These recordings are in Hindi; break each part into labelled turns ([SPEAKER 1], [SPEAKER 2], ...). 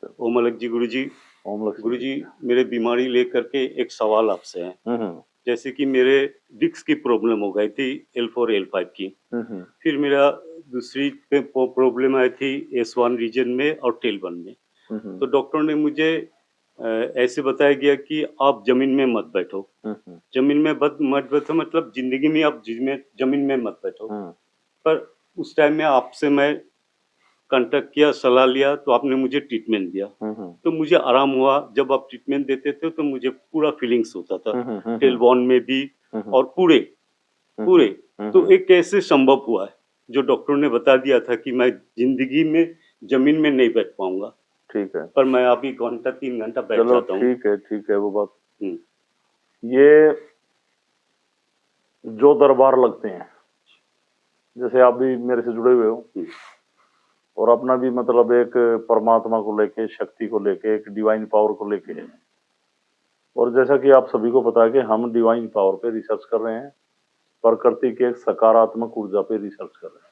[SPEAKER 1] ओम अलग जी गुरुजी।
[SPEAKER 2] ओम लक्ष्मी
[SPEAKER 1] गुरुजी, मेरे बीमारी लेकर के एक सवाल आपसे है।
[SPEAKER 2] हम्म
[SPEAKER 1] जैसे कि मेरे डिस्क की प्रॉब्लम हो गई थी L4 L5 की।
[SPEAKER 2] हम्म
[SPEAKER 1] फिर मेरा दूसरी प्रॉब्लम आई थी S1 रीजन में और टेल 1 में।
[SPEAKER 2] हम्म
[SPEAKER 1] तो डॉक्टर ने मुझे ऐसे बताया गया कि आप जमीन में मत बैठो।
[SPEAKER 2] हम्म
[SPEAKER 1] जमीन में मत बैठो मतलब जिंदगी में आप जमीन में मत बैठो।
[SPEAKER 2] हम्म
[SPEAKER 1] पर उस टाइम में आपसे मैं कांटेक्ट किया, सलाह लिया तो आपने मुझे ट्रीटमेंट दिया।
[SPEAKER 2] हम्म
[SPEAKER 1] तो मुझे आराम हुआ। जब आप ट्रीटमेंट देते थे तो मुझे पूरा फीलिंग्स होता था, टेल
[SPEAKER 2] हम्म
[SPEAKER 1] 1 में भी
[SPEAKER 2] हम्म
[SPEAKER 1] और पूरे पूरे। तो
[SPEAKER 2] हम्म
[SPEAKER 1] ये कैसे संभव हुआ है जो डॉक्टर ने बता दिया था कि मैं जिंदगी में जमीन में नहीं बैठ पाऊंगा,
[SPEAKER 2] ठीक है,
[SPEAKER 1] पर मैं अभी घंटा 3 घंटा बैठ
[SPEAKER 2] चलो
[SPEAKER 1] जाता हूँ।
[SPEAKER 2] ठीक है वो बात।
[SPEAKER 1] हम्म,
[SPEAKER 2] ये जो दरबार लगते हैं, जैसे आप भी मेरे से जुड़े हुए हो
[SPEAKER 1] हम्म,
[SPEAKER 2] और अपना भी मतलब एक परमात्मा को लेके, शक्ति को लेके, एक डिवाइन पावर को लेके है। और जैसा कि आप सभी को पता है कि हम डिवाइन पावर पे रिसर्च कर रहे हैं, प्रकृति की एक सकारात्मक ऊर्जा पे रिसर्च कर रहे हैं।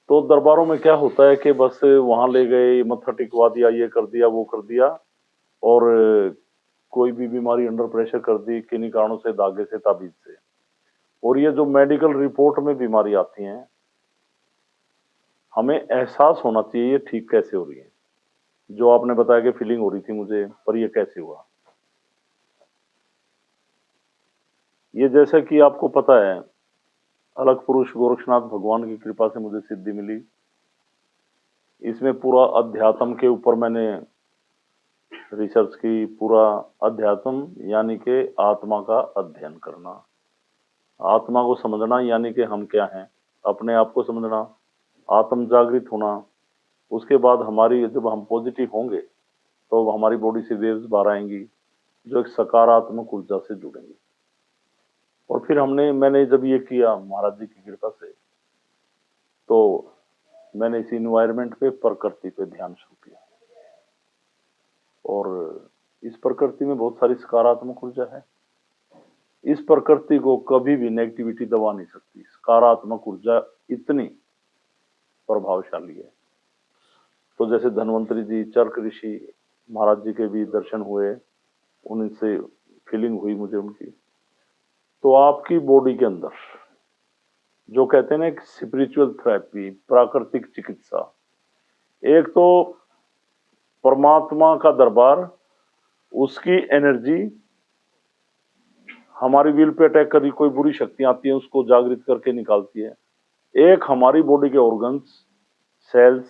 [SPEAKER 2] तो दरबारों में क्या होता है कि बस वहां ले गए, मत्था टिकवा दिया, ये कर दिया, वो कर दिया, और कोई भी बीमारी अंडर प्रेशर कर दी, किन्हीं कारणों से, धागे से, ताबीज से। और ये जो मेडिकल रिपोर्ट में बीमारी आती है, हमें एहसास होना चाहिए ये ठीक कैसे हो रही है। जो आपने बताया कि फीलिंग हो रही थी मुझे, पर ये कैसे हुआ। ये जैसा कि आपको पता है, अलग पुरुष गोरक्षनाथ भगवान की कृपा से मुझे सिद्धि मिली। इसमें पूरा अध्यात्म के ऊपर मैंने रिसर्च की। पूरा अध्यात्म यानी कि आत्मा का अध्ययन करना, आत्मा को समझना, यानी कि हम क्या हैं, अपने आप को समझना, आत्म जागृत होना। उसके बाद हमारी, जब हम पॉजिटिव होंगे तो हमारी बॉडी से वेव्स बाहर आएंगी जो एक सकारात्मक ऊर्जा से जुड़ेंगी। और फिर मैंने जब ये किया महाराज जी की कृपा से, तो मैंने इस इन्वायरमेंट पे, प्रकृति पे ध्यान शुरू किया। और इस प्रकृति में बहुत सारी सकारात्मक ऊर्जा है। इस प्रकृति को कभी भी नेगेटिविटी दबा नहीं सकती। सकारात्मक ऊर्जा इतनी प्रभावशाली है। तो जैसे धन्वंतरी जी, चरक ऋषि महाराज जी के भी दर्शन हुए, उनसे फीलिंग हुई मुझे उनकी। तो आपकी बॉडी के अंदर जो कहते हैं ना, एक स्पिरिचुअल थेरेपी, प्राकृतिक चिकित्सा, एक तो परमात्मा का दरबार, उसकी एनर्जी हमारी विल पे अटैक करी, कोई बुरी शक्तियां आती हैं उसको जागृत करके निकालती है। एक हमारी बॉडी के ऑर्गन्स, सेल्स,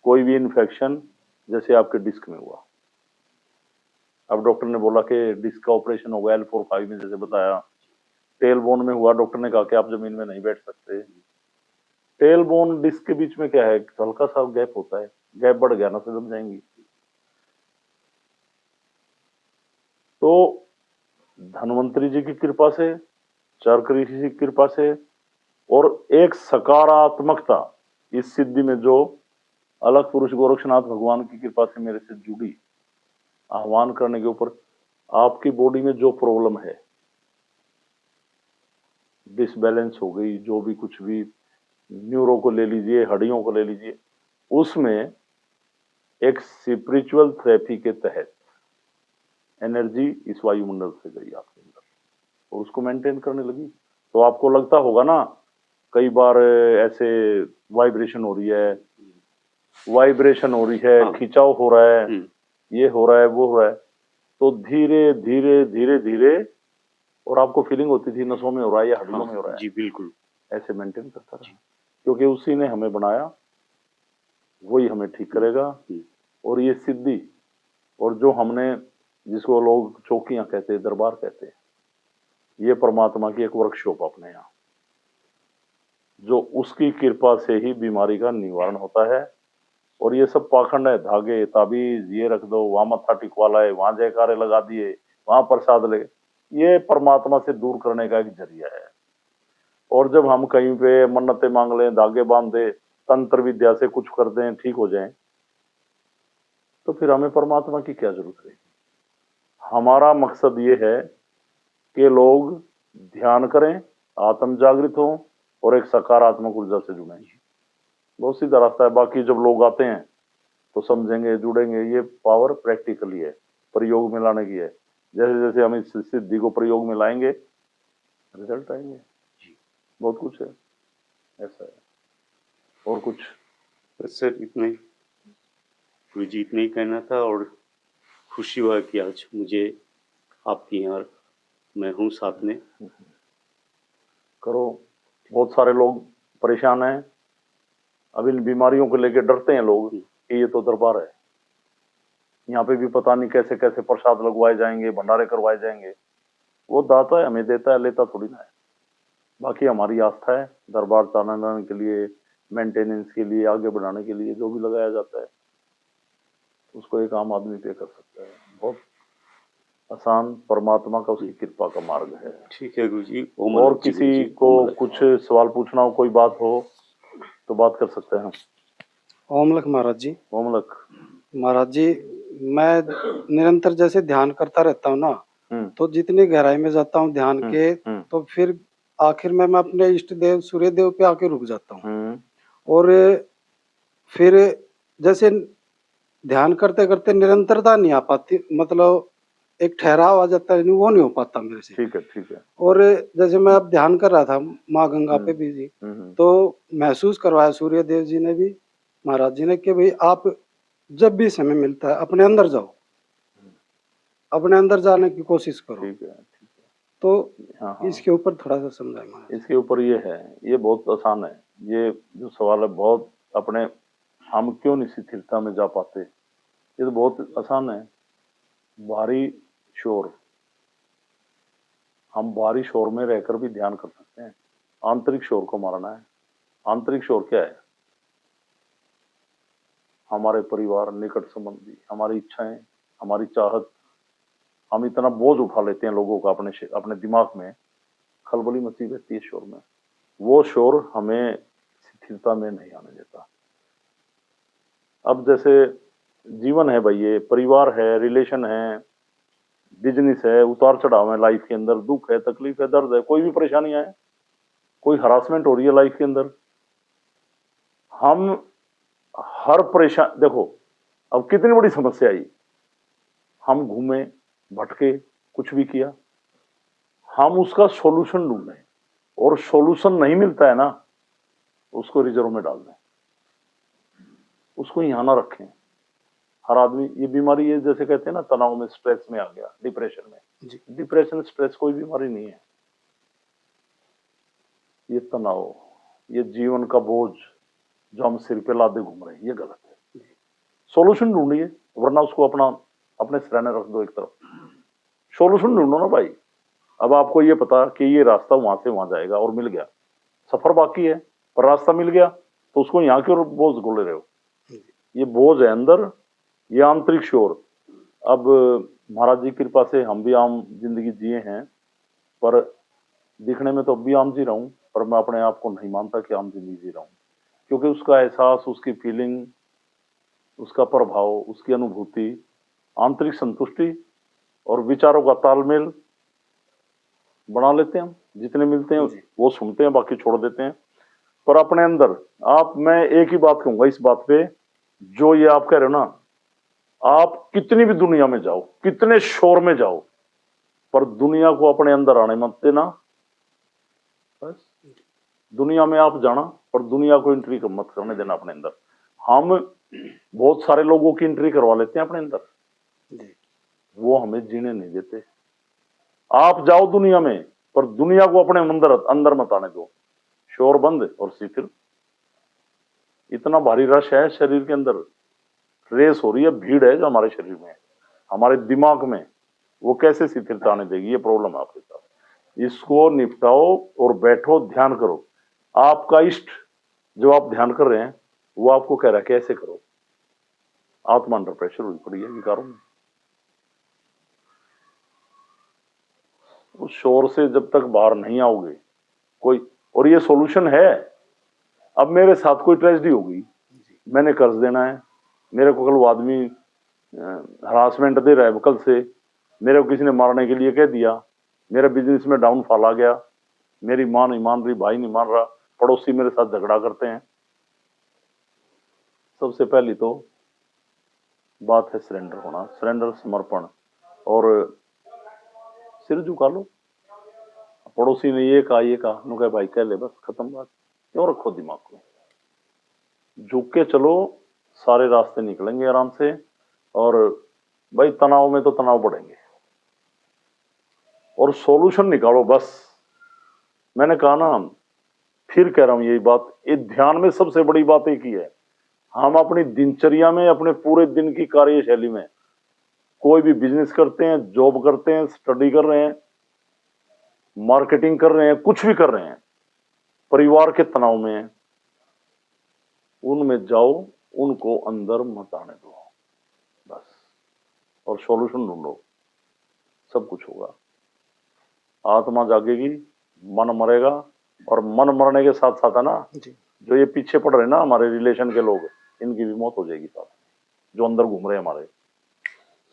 [SPEAKER 2] कोई भी इन्फेक्शन, जैसे आपके डिस्क में हुआ। अब डॉक्टर ने बोला कि डिस्क का ऑपरेशन हो गया L4-5 में, जैसे बताया। टेल बोन में हुआ, डॉक्टर ने कहा कि आप जमीन में नहीं बैठ सकते। टेल बोन डिस्क के बीच में क्या है, हल्का सा गैप होता है, गैप बढ़ गया ना तो जम जाएंगी। तो धन्वंतरी जी की कृपा से, चरक ऋषि की कृपा से, और एक सकारात्मकता इस सिद्धि में जो अलग पुरुष गोरक्षनाथ भगवान की कृपा से मेरे से जुड़ी, आह्वान करने के ऊपर, आपकी बॉडी में जो प्रॉब्लम है, डिसबैलेंस हो गई, जो भी कुछ भी, न्यूरो को ले लीजिए, हड्डियों को ले लीजिए, उसमें एक स्पिरिचुअल थेरेपी के तहत एनर्जी इस वायुमंडल से गई आपके अंदर और उसको मेंटेन करने लगी। तो आपको लगता होगा ना, कई बार ऐसे वाइब्रेशन हो रही है,
[SPEAKER 1] हाँ,
[SPEAKER 2] खिंचाव हो रहा है, ये हो रहा है, वो हो रहा है। तो धीरे धीरे धीरे धीरे, और आपको फीलिंग होती थी नसों में हो रहा है या हड्डियों में हो रहा है,
[SPEAKER 1] जी बिल्कुल।
[SPEAKER 2] ऐसे मेंटेन करता रहा। क्योंकि उसी ने हमें बनाया, वही हमें ठीक करेगा। और ये सिद्धि, और जो हमने, जिसको लोग चौकियां कहते हैं, दरबार कहते हैं, ये परमात्मा की एक वर्कशॉप अपने यहाँ, जो उसकी कृपा से ही बीमारी का निवारण होता है। और ये सब पाखंड है, धागे, ताबीज, ये रख दो, वहां मत्था टिकवा लाए, वहां जयकारे लगा दिए, वहां प्रसाद लगे, ये परमात्मा से दूर करने का एक जरिया है। और जब हम कहीं पे मन्नतें मांग लें, धागे बांध दे, तंत्र विद्या से कुछ कर दें, ठीक हो जाए, तो फिर हमें परमात्मा की क्या जरूरत है। हमारा मकसद ये है कि लोग ध्यान करें, आत्म जागृत हों और एक सकारात्मक ऊर्जा से जुड़ें। बहुत सीधा रास्ता है। बाकी जब लोग आते हैं तो समझेंगे, जुड़ेंगे। ये पावर प्रैक्टिकली है, प्रयोग में लाने की है। जैसे जैसे हम इस सिद्धि को प्रयोग में लाएंगे, रिजल्ट आएंगे। बहुत कुछ है, ऐसा है। और कुछ?
[SPEAKER 1] बस सर इतना ही, मुझे इतना ही कहना था। और खुशी हुआ कि आज मुझे आपके यहाँ मैं हूँ साथ में।
[SPEAKER 2] करो। बहुत सारे लोग परेशान हैं, अब इन बीमारियों को लेकर डरते हैं लोग कि ये तो दरबार है, यहाँ पे भी पता नहीं कैसे कैसे प्रसाद लगवाए जाएंगे, भंडारे करवाए जाएंगे। वो दाता है, हमें देता है, लेता थोड़ी ना है। बाकी हमारी आस्था है, दरबार चलाने के लिए, मेंटेनेंस के लिए, आगे बढ़ाने के लिए जो भी लगाया जाता है उसको एक आम आदमी पे कर सकता है। बहुत आसान, परमात्मा का, उसकी कृपा का मार्ग है।
[SPEAKER 1] ठीक है गुरु जी।
[SPEAKER 2] और किसी को कुछ सवाल पूछना हो, कोई बात हो तो बात कर सकते हैं।
[SPEAKER 3] ओमलक महाराज जी।
[SPEAKER 2] ओमलक
[SPEAKER 3] महाराज जी, मैं निरंतर जैसे ध्यान करता रहता हूँ ना, तो जितनी गहराई में जाता हूँ ध्यान के, तो फिर आखिर में मैं अपने इष्ट देव सूर्य देव पे आके रुक जाता हूँ। और फिर जैसे ध्यान करते करते निरंतरता नहीं आ पाती, मतलब एक ठहराव आ जाता है, वो नहीं हो पाता मेरे से।
[SPEAKER 2] ठीक है, ठीक है।
[SPEAKER 3] और जैसे मैं अब ध्यान कर रहा था माँ गंगा पे भी जी, तो महसूस करवाया सूर्य देव जी ने भी, महाराज जी ने, कि भाई आप जब भी समय मिलता है अपने अंदर जाओ, अपने अंदर जाने की कोशिश करो।
[SPEAKER 2] ठीक है, ठीक है।
[SPEAKER 3] तो
[SPEAKER 2] हाँ,
[SPEAKER 3] इसके ऊपर थोड़ा सा समझाए महाराज।
[SPEAKER 2] इसके ऊपर ये है, ये बहुत आसान है। ये जो सवाल है बहुत अपने, हम क्यों नहीं शिथिलता में जा पाते, ये तो बहुत आसान है। बाहरी शोर, हम बाहरी शोर में रहकर भी ध्यान कर सकते हैं। आंतरिक शोर को मारना है। आंतरिक शोर क्या है? हमारे परिवार, निकट संबंधी, हमारी इच्छाएं, हमारी चाहत। हम इतना बोझ उठा लेते हैं लोगों का अपने दिमाग में, खलबली मची रहती है शोर में। वो शोर हमें स्थिरता में नहीं आने देता। अब जैसे जीवन है भाई, ये परिवार है, रिलेशन है, बिजनेस है, उतार चढ़ाव है लाइफ के अंदर, दुख है, तकलीफ है, दर्द है, कोई भी परेशानियां है, कोई हरासमेंट हो रही है लाइफ के अंदर। हम हर परेशान, देखो अब कितनी बड़ी समस्या आई, हम घूमे, भटके, कुछ भी किया, हम उसका सॉल्यूशन ढूंढें, और सॉल्यूशन नहीं मिलता है ना, उसको रिजर्व में डाल दें, उसको यहां ना रखें। हर आदमी, ये बीमारी, ये जैसे कहते हैं ना, तनाव में, स्ट्रेस में आ गया, डिप्रेशन में। डिप्रेशन, स्ट्रेस कोई बीमारी नहीं है। ये तनाव, ये जीवन का बोझ जो हम सिर पे लादे घूम रहे हैं, ये गलत है। सॉल्यूशन ढूंढिए, वरना उसको अपने सिराने रख दो एक तरफ। सॉल्यूशन ढूंढो ना भाई। अब आपको ये पता कि ये रास्ता वहां से वहां जाएगा और मिल गया, सफर बाकी है पर रास्ता मिल गया, तो उसको यहाँ क्यों बोझ गोले रहे हो? ये बोझ है अंदर, ये आंतरिक शोर। अब महाराज जी की कृपा से हम भी आम जिंदगी जिए हैं, पर दिखने में तो अब भी आम जी रहा हूं, पर मैं अपने आप को नहीं मानता कि आम जिंदगी जी रहा हूं, क्योंकि उसका एहसास, उसकी फीलिंग, उसका प्रभाव, उसकी अनुभूति, आंतरिक संतुष्टि और विचारों का तालमेल बना लेते हैं हम। जितने मिलते हैं वो सुनते हैं, बाकी छोड़ देते हैं। पर अपने अंदर मैं एक ही बात कहूंगा इस बात पे, जो ये आप कह रहे हो ना, आप कितनी भी दुनिया में जाओ, कितने शोर में जाओ, पर दुनिया को अपने अंदर आने मत देना। बस दुनिया में आप जाना, पर दुनिया को एंट्री मत करने देना अपने अंदर। हम बहुत सारे लोगों की एंट्री करवा लेते हैं अपने अंदर, वो हमें जीने नहीं देते। आप जाओ दुनिया में, पर दुनिया को अपने अंदर मत आने दो। शोर बंद और शिथिल। इतना भारी रश है शरीर के अंदर, रेस हो रही है, भीड़ है जो हमारे शरीर में, हमारे दिमाग में, वो कैसे शिथिलता आने देगी? ये प्रॉब्लम है आपके साथ। इसको निपटाओ और बैठो, ध्यान करो। आपका इष्ट जो आप ध्यान कर रहे हैं, वो आपको कह रहा है कैसे करो। आत्मा अंडर प्रेशर हुई पड़ी है विकारों में। उस शोर से जब तक बाहर नहीं आओगे कोई, और ये सॉल्यूशन है। अब मेरे साथ कोई ट्रेजेडी हो गई, मैंने कर्ज देना है, मेरे को कल वो आदमी हरासमेंट दे रहा है, कल से मेरे को किसी ने मारने के लिए कह दिया, मेरे बिजनेस में डाउनफॉल आ गया, मेरी माँ नहीं मान रही, भाई नहीं मान रहा, पड़ोसी मेरे साथ झगड़ा करते हैं। सबसे पहली तो बात है सरेंडर होना, सरेंडर समर्पण, और सिर झुका लो। पड़ोसी ने ये कहा नु कहे भाई कह ले, बस खत्म बात। क्यों रखो दिमाग को, झुक के चलो, सारे रास्ते निकलेंगे आराम से। और भाई तनाव में तो तनाव बढ़ेंगे, और सॉल्यूशन निकालो बस। मैंने कहा ना, फिर कह रहा हूं यही बात, ये ध्यान में सबसे बड़ी बात एक ही है, हम अपनी दिनचर्या में, अपने पूरे दिन की कार्यशैली में, कोई भी बिजनेस करते हैं, जॉब करते हैं, स्टडी कर रहे हैं, मार्केटिंग कर रहे हैं, कुछ भी कर रहे हैं, परिवार के तनाव में है, उनमें जाओ, उनको अंदर मत आने दो बस, और सॉल्यूशन ढूंढो, सब कुछ होगा। आत्मा जागेगी, मन मरेगा, और मन मरने के साथ साथ है ना, जो ये पीछे पड़ रहे ना हमारे रिलेशन के लोग, इनकी भी मौत हो जाएगी साथ में। जो अंदर घूम रहे हैं हमारे,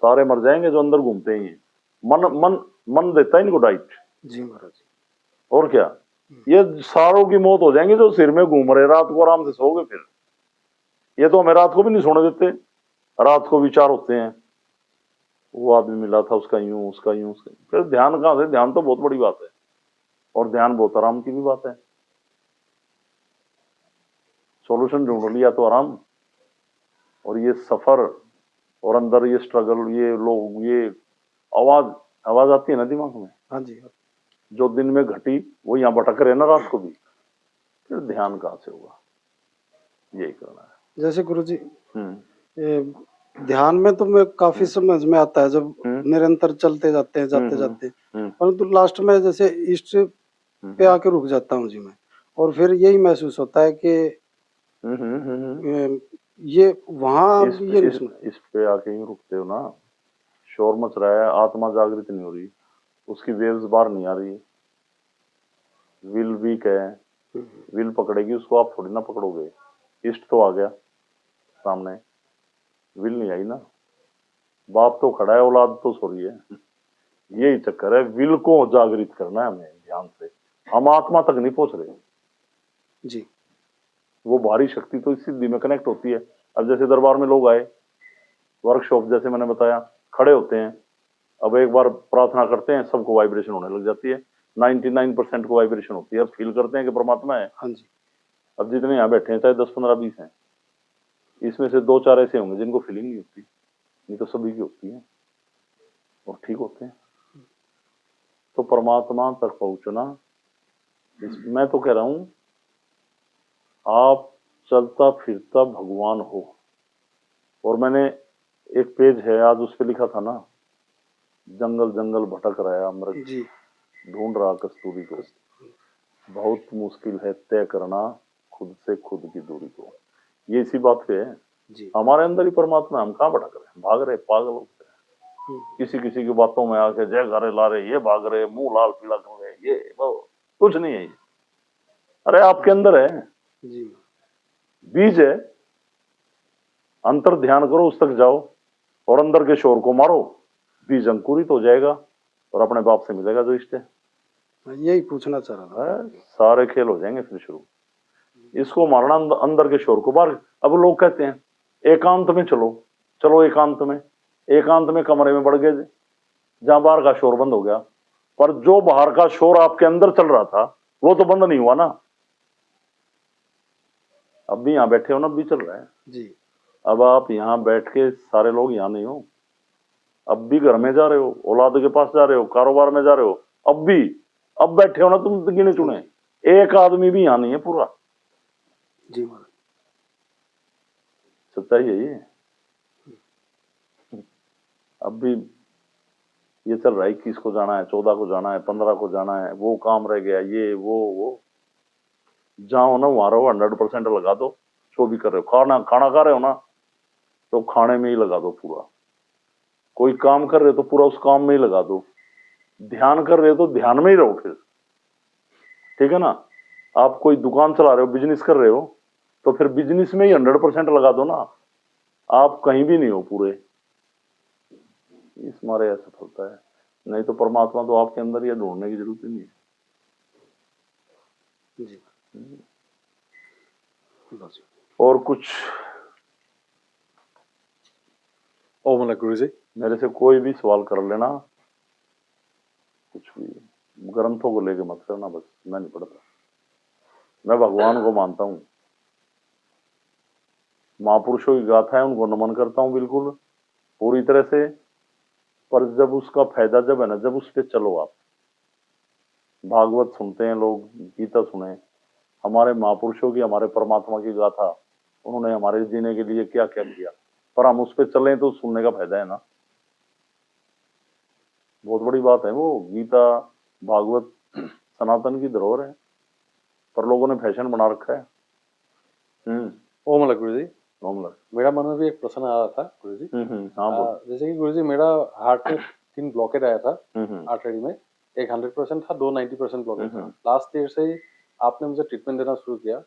[SPEAKER 2] सारे मर जाएंगे जो अंदर घूमते ही हैं। मन मन मन देता है इनको डाइट।
[SPEAKER 3] जी महाराज।
[SPEAKER 2] और क्या, ये सारों की मौत हो जाएंगी जो सिर में घूम रहे, रात को आराम से सोओगे फिर। ये तो हमें रात को भी नहीं सोने देते, रात को विचार होते हैं, वो आदमी मिला था, उसका यूं, उसका यूं, उसका। फिर ध्यान कहां से, ध्यान तो बहुत बड़ी बात है, और ध्यान बहुत आराम की भी बात है। सॉल्यूशन ढूंढ लिया तो आराम, और ये सफर, और अंदर ये स्ट्रगल, ये लोग, ये आवाज आवाज आती है ना दिमाग में,
[SPEAKER 3] हाँ जी,
[SPEAKER 2] जो दिन में घटी वो यहाँ भटक रहे ना रात को भी, फिर ध्यान कहां से होगा। यही करना है।
[SPEAKER 3] जैसे गुरुजी ध्यान में तो मैं काफी समझ में आता है जब निरंतर चलते जाते हैं, जाते जाते, परंतु लास्ट में जैसे इष्ट पे आके रुक जाता हूँ जी मैं, और फिर यही महसूस होता है कि ये वहां
[SPEAKER 2] इस पे आके ही रुकते हो ना, शोर मच रहा है, आत्मा जागृत नहीं हो रही, उसकी वेव्स बाहर नहीं आ रही, विल वीक है, विल पकड़ेगी उसको, आप थोड़ी ना पकड़ोगे। इष्ट तो आ गया सामने, विल नहीं आई ना, बाप तो खड़ा है, औलाद तो सो रही है। यही चक्कर है, विल को जागृत करना है हमें ध्यान से, हम आत्मा तक नहीं पहुंच रहे
[SPEAKER 3] जी।
[SPEAKER 2] वो भारी शक्ति तो इस सिद्धि में कनेक्ट होती है। अब जैसे दरबार में लोग आए, वर्कशॉप जैसे मैंने बताया, खड़े होते हैं, अब एक बार प्रार्थना करते हैं, सबको वाइब्रेशन होने लग जाती है, 99% को वाइब्रेशन होती है, अब फील करते हैं कि परमात्मा है।
[SPEAKER 3] हाँ जी।
[SPEAKER 2] अब जितने यहाँ बैठे हैं, चाहे 10, 15, 20 हैं, इसमें से 2-4 ऐसे होंगे जिनको फीलिंग नहीं होती, नहीं तो सभी की होती है, और ठीक होते हैं। तो परमात्मा तक पहुंचना, मैं तो कह रहा हूं, आप चलता फिरता भगवान हो। और मैंने एक पेज है, आज उस पर लिखा था ना, जंगल जंगल भटक रहा है अमृत, ढूंढ रहा कस्तूरी को, बहुत मुश्किल है तय करना खुद से खुद की दूरी को। ये इसी बात पे है जी। हमारे अंदर ही परमात्मा, हम कहाँ भटक रहे हैं, भाग रहे, पागल होते हैं, किसी किसी की बातों में आके जय गारे ला रहे, ये भाग रहे, मुंह लाल पीला कर रहे, ये कुछ नहीं है ये। अरे आपके अंदर है जी, बीज है, अंतर ध्यान करो, उस तक जाओ, और अंदर के शोर को मारो, बीज अंकुरित हो जाएगा, और अपने बाप से मिलेगा जो इष्ट है। यही पूछना चाह रहा था, सारे खेल हो जाएंगे फिर शुरू। इसको मारना, अंदर के शोर को बाहर। अब लोग कहते हैं एकांत में चलो, चलो एकांत में, एकांत में कमरे में बढ़ गए, जहां बाहर का शोर बंद हो गया, पर जो बाहर का शोर आपके अंदर चल रहा था वो तो बंद नहीं हुआ ना, अब भी यहां बैठे हो ना, अब भी चल रहा है जी। अब आप यहां बैठ के, सारे लोग यहां नहीं हो, अब भी घर में जा रहे हो, औलाद के पास जा रहे हो, कारोबार में जा रहे हो, अब भी, अब बैठे हो ना तुम गिने चुने, एक आदमी भी यहां नहीं है पूरा जी। सच्चाई यही है। अब भी ये चल रहा है, 21 को जाना है, 14 को जाना है, 15 को जाना है, वो काम रह गया, ये वो जाओ ना, वहां रहो, 100% लगा दो, जो भी कर रहे हो, खाना खा रहे हो ना, तो खाने में ही लगा दो पूरा, कोई काम कर रहे हो तो पूरा उस काम में ही लगा दो, ध्यान कर रहे हो तो ध्यान में ही रहो फिर, ठीक है ना। आप कोई दुकान चला रहे हो, बिजनेस कर रहे हो, तो फिर बिजनेस में ही 100% लगा दो ना, आप कहीं भी नहीं हो पूरे, इस मारे ऐसा होता है। नहीं तो परमात्मा तो आपके अंदर ही ढूंढने की जरूरत ही नहीं है जी। और कुछ
[SPEAKER 4] ओम अलग गुरु जी।
[SPEAKER 2] मेरे से कोई भी सवाल कर लेना, कुछ भी ग्रंथों को लेके मत करना, बस मैं नहीं पढ़ता। मैं भगवान को मानता हूँ, महापुरुषों की गाथा है उनको नमन करता हूँ बिल्कुल पूरी तरह से। पर जब उसका फायदा जब है ना, जब उस पर चलो आप, भागवत सुनते हैं लोग, गीता सुने, हमारे महापुरुषों की, हमारे परमात्मा की गाथा, उन्होंने हमारे जीने के लिए क्या क्या किया, पर हम उस पर चलें तो सुनने का फायदा है ना। बहुत बड़ी बात है वो गीता भागवत सनातन की धरोहर है, पर लोगों ने फैशन बना रखा है।
[SPEAKER 4] ओम अलग गुरु जी।
[SPEAKER 2] मामला
[SPEAKER 4] मेरा मन में भी एक प्रश्न आ रहा था गुरु जी।
[SPEAKER 2] हाँ बोल।
[SPEAKER 4] जैसे कि गुरु जी मेरा हार्ट में 3 ब्लॉकेज आया था आर्टरी में, एक 100% था, 2 90% ब्लॉकेज था। लास्ट ईयर से ही आपने मुझे ट्रीटमेंट देना शुरू किया।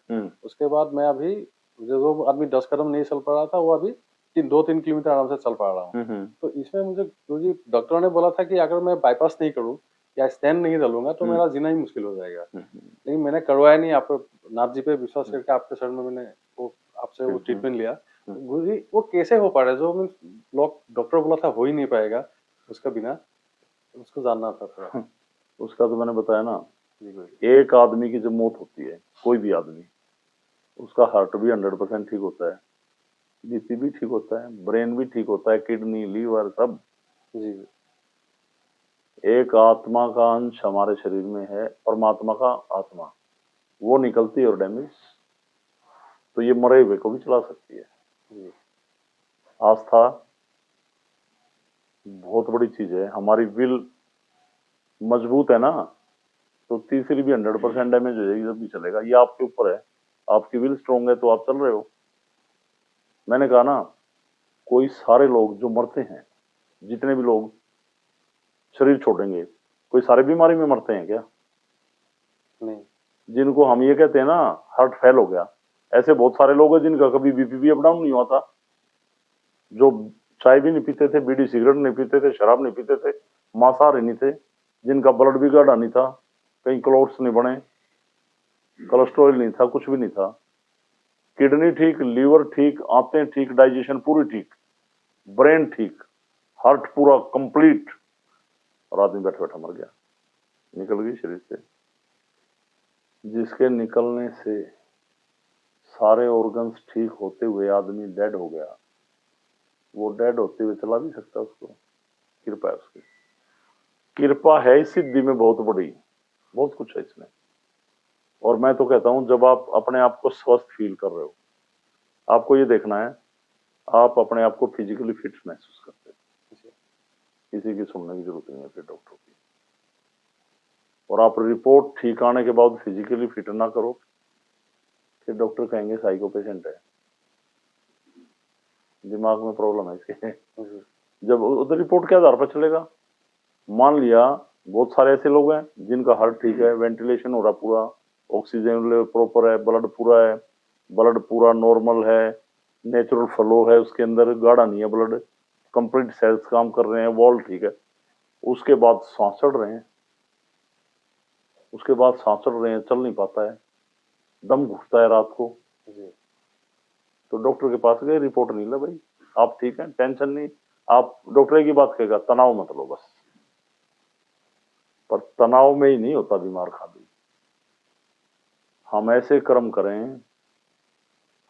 [SPEAKER 4] उसके बाद मैं अभी, जो आदमी 10 कदम नहीं चल पा रहा था, वो अभी 2-3 किलोमीटर आराम से चल पा रहा हूँ। तो इसमें मुझे गुरु जी डॉक्टरों ने बोला था कि अगर मैं बाईपास नहीं करूँ या स्टेंट नहीं डालूंगा तो मेरा जीना ही मुश्किल हो जाएगा। लेकिन मैंने करवाया नहीं, आप नाथ जी पे विश्वास करके आपके शरण में मैंने वो आपसे वो ट्रीटमेंट लिया। गुरु जी वो कैसे हो पा रहा है, जो मीन्स डॉक्टर बोला था हो ही नहीं पाएगा उसका बिना, उसको जानना था थोड़ा।
[SPEAKER 2] उसका तो मैंने बताया ना, एक आदमी की जब मौत होती है, कोई भी आदमी, उसका हार्ट भी 100% ठीक होता है, बीपी भी ठीक होता है, ब्रेन भी ठीक होता है, किडनी लीवर सब।
[SPEAKER 4] जी।
[SPEAKER 2] एक आत्मा का अंश हमारे शरीर में है, परमात्मा का आत्मा, वो निकलती है और डैमेज, तो ये मरे हुए को भी चला सकती है। आस्था बहुत बड़ी चीज है। हमारी विल मजबूत है ना, तो तीसरी भी 100% डैमेज हो जाएगी, जब भी चलेगा। ये आपके ऊपर है, आपकी विल स्ट्रोंग है तो आप चल रहे हो। मैंने कहा ना, कोई सारे लोग जो मरते हैं, जितने भी लोग शरीर छोड़ेंगे, कोई सारे बीमारी में मरते हैं क्या?
[SPEAKER 4] नहीं।
[SPEAKER 2] जिनको हम ये कहते हैं ना हार्ट फेल हो गया, ऐसे बहुत सारे लोग हैं जिनका कभी बीपी भी अप डाउन नहीं हुआ था, जो चाय भी नहीं पीते थे, बीड़ी सिगरेट नहीं पीते थे, शराब नहीं पीते थे, मांसाहारी नहीं थे, जिनका ब्लड भी गाढ़ा नहीं था, कहीं क्लॉट्स नहीं बने, कोलेस्ट्रॉल नहीं था, कुछ भी नहीं था, किडनी ठीक, लीवर ठीक, आंतें ठीक, डाइजेशन पूरी ठीक, ब्रेन ठीक, हार्ट पूरा कंप्लीट, और आदमी बैठा बैठा मर गया, निकल गई शरीर से। जिसके निकलने से सारे ऑर्गन्स ठीक होते हुए आदमी डेड हो गया, वो डेड होते हुए चला भी सकता है, उसको कृपा है, उसकी कृपा है इस सिद्धि में बहुत बड़ी, बहुत कुछ है इसमें। और मैं तो कहता हूं, जब आप अपने आप को स्वस्थ फील कर रहे हो, आपको ये देखना है, आप अपने आप को फिजिकली फिट महसूस करते हैं, किसी की सुनने की जरूरत नहीं है फिर डॉक्टर की। और आप रिपोर्ट ठीक आने के बाद फिजिकली फिट ना करो, फिर डॉक्टर कहेंगे साइको पेशेंट है, दिमाग में प्रॉब्लम है इसके। जब उधर रिपोर्ट के आधार पर चलेगा, मान लिया बहुत सारे ऐसे लोग हैं जिनका हार्ट ठीक है, वेंटिलेशन हो रहा पूरा, ऑक्सीजन लेवल प्रॉपर है, ब्लड पूरा है, ब्लड पूरा नॉर्मल है, नेचुरल फ्लो है उसके अंदर, गाढ़ा नहीं है ब्लड, कंप्लीट सेल्स काम कर रहे हैं, वॉल ठीक है, उसके बाद सांस चढ़ रहे हैं, उसके बाद सांस चढ़ रहे हैं, चल नहीं पाता है, दम घुटता है रात को, तो डॉक्टर के पास गए, रिपोर्ट नहीं ला भाई, आप ठीक है, टेंशन नहीं। आप डॉक्टर की बात कहेगा, तनाव मत लो बस, पर तनाव में ही नहीं होता बीमार खाली। हम ऐसे कर्म करें,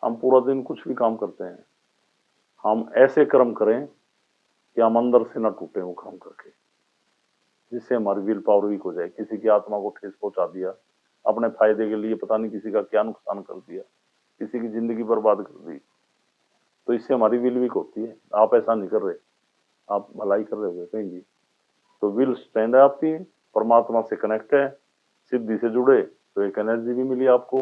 [SPEAKER 2] हम पूरा दिन कुछ भी काम करते हैं, हम ऐसे कर्म करें कि हम अंदर से ना टूटे वो काम करके, जिससे हमारी विल पावर वीक हो जाए। किसी की आत्मा को ठेस पहुंचा दिया अपने फायदे के लिए, पता नहीं किसी का क्या नुकसान कर दिया, किसी की जिंदगी बर्बाद कर दी, तो इससे हमारी विल वीक होती है। आप ऐसा नहीं कर रहे, आप भलाई कर रहे हो कहीं भी, तो विल स्टैंड है आपकी, परमात्मा से कनेक्ट है, सिद्धि से जुड़े, तो एक एनर्जी भी मिली आपको।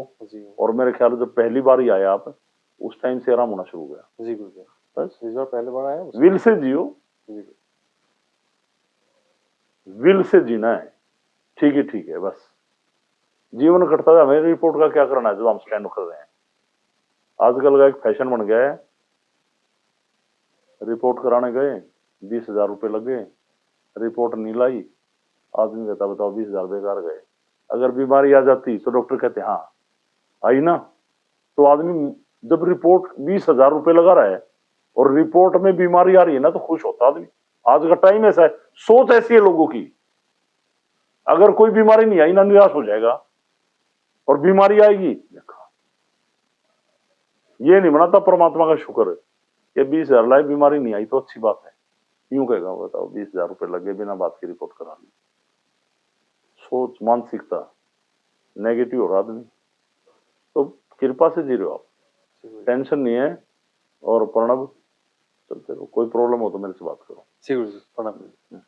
[SPEAKER 2] और मेरे ख्याल जब पहली बार ही आए आप, उस टाइम से आराम होना शुरू हो गया।
[SPEAKER 4] जी गुरुजी,
[SPEAKER 2] बस
[SPEAKER 4] इस बार पहले बार आया,
[SPEAKER 2] will say Jio, will say जीना है, ठीक है, बस जीवन कटता है। हमें रिपोर्ट का क्या करना है जब हम स्टैंड कर रहे हैं। आजकल का एक फैशन बन गया है, रिपोर्ट कराने गए, 20,000 रुपये लगे, रिपोर्ट नहीं लाई, आदमी कहता बताओ 20,000 बेकार गए। अगर बीमारी आ जाती तो डॉक्टर कहते हाँ आई ना, तो आदमी जब रिपोर्ट 20,000 रुपये लगा रहा है और रिपोर्ट में बीमारी आ रही है ना तो खुश होता आदमी। आज का टाइम ऐसा है, सोच ऐसी है लोगों की, अगर कोई बीमारी नहीं आई ना निराश हो जाएगा, और बीमारी आएगी देखा, ये नहीं बनाता परमात्मा का शुक्र है कि 20,000 लाइफ बीमारी नहीं आई तो अच्छी बात है, यूं कहेगा बताओ 20,000 रुपए लगे बिना बात की रिपोर्ट करा ली। सोच मानसिकता नेगेटिव हो रहा आदमी, तो कृपा से जी रहे हो आप, टेंशन नहीं है। और प्रणव चलते रहो, कोई प्रॉब्लम हो तो मेरे से बात करो।
[SPEAKER 4] जी गुरु जी, प्रणाम।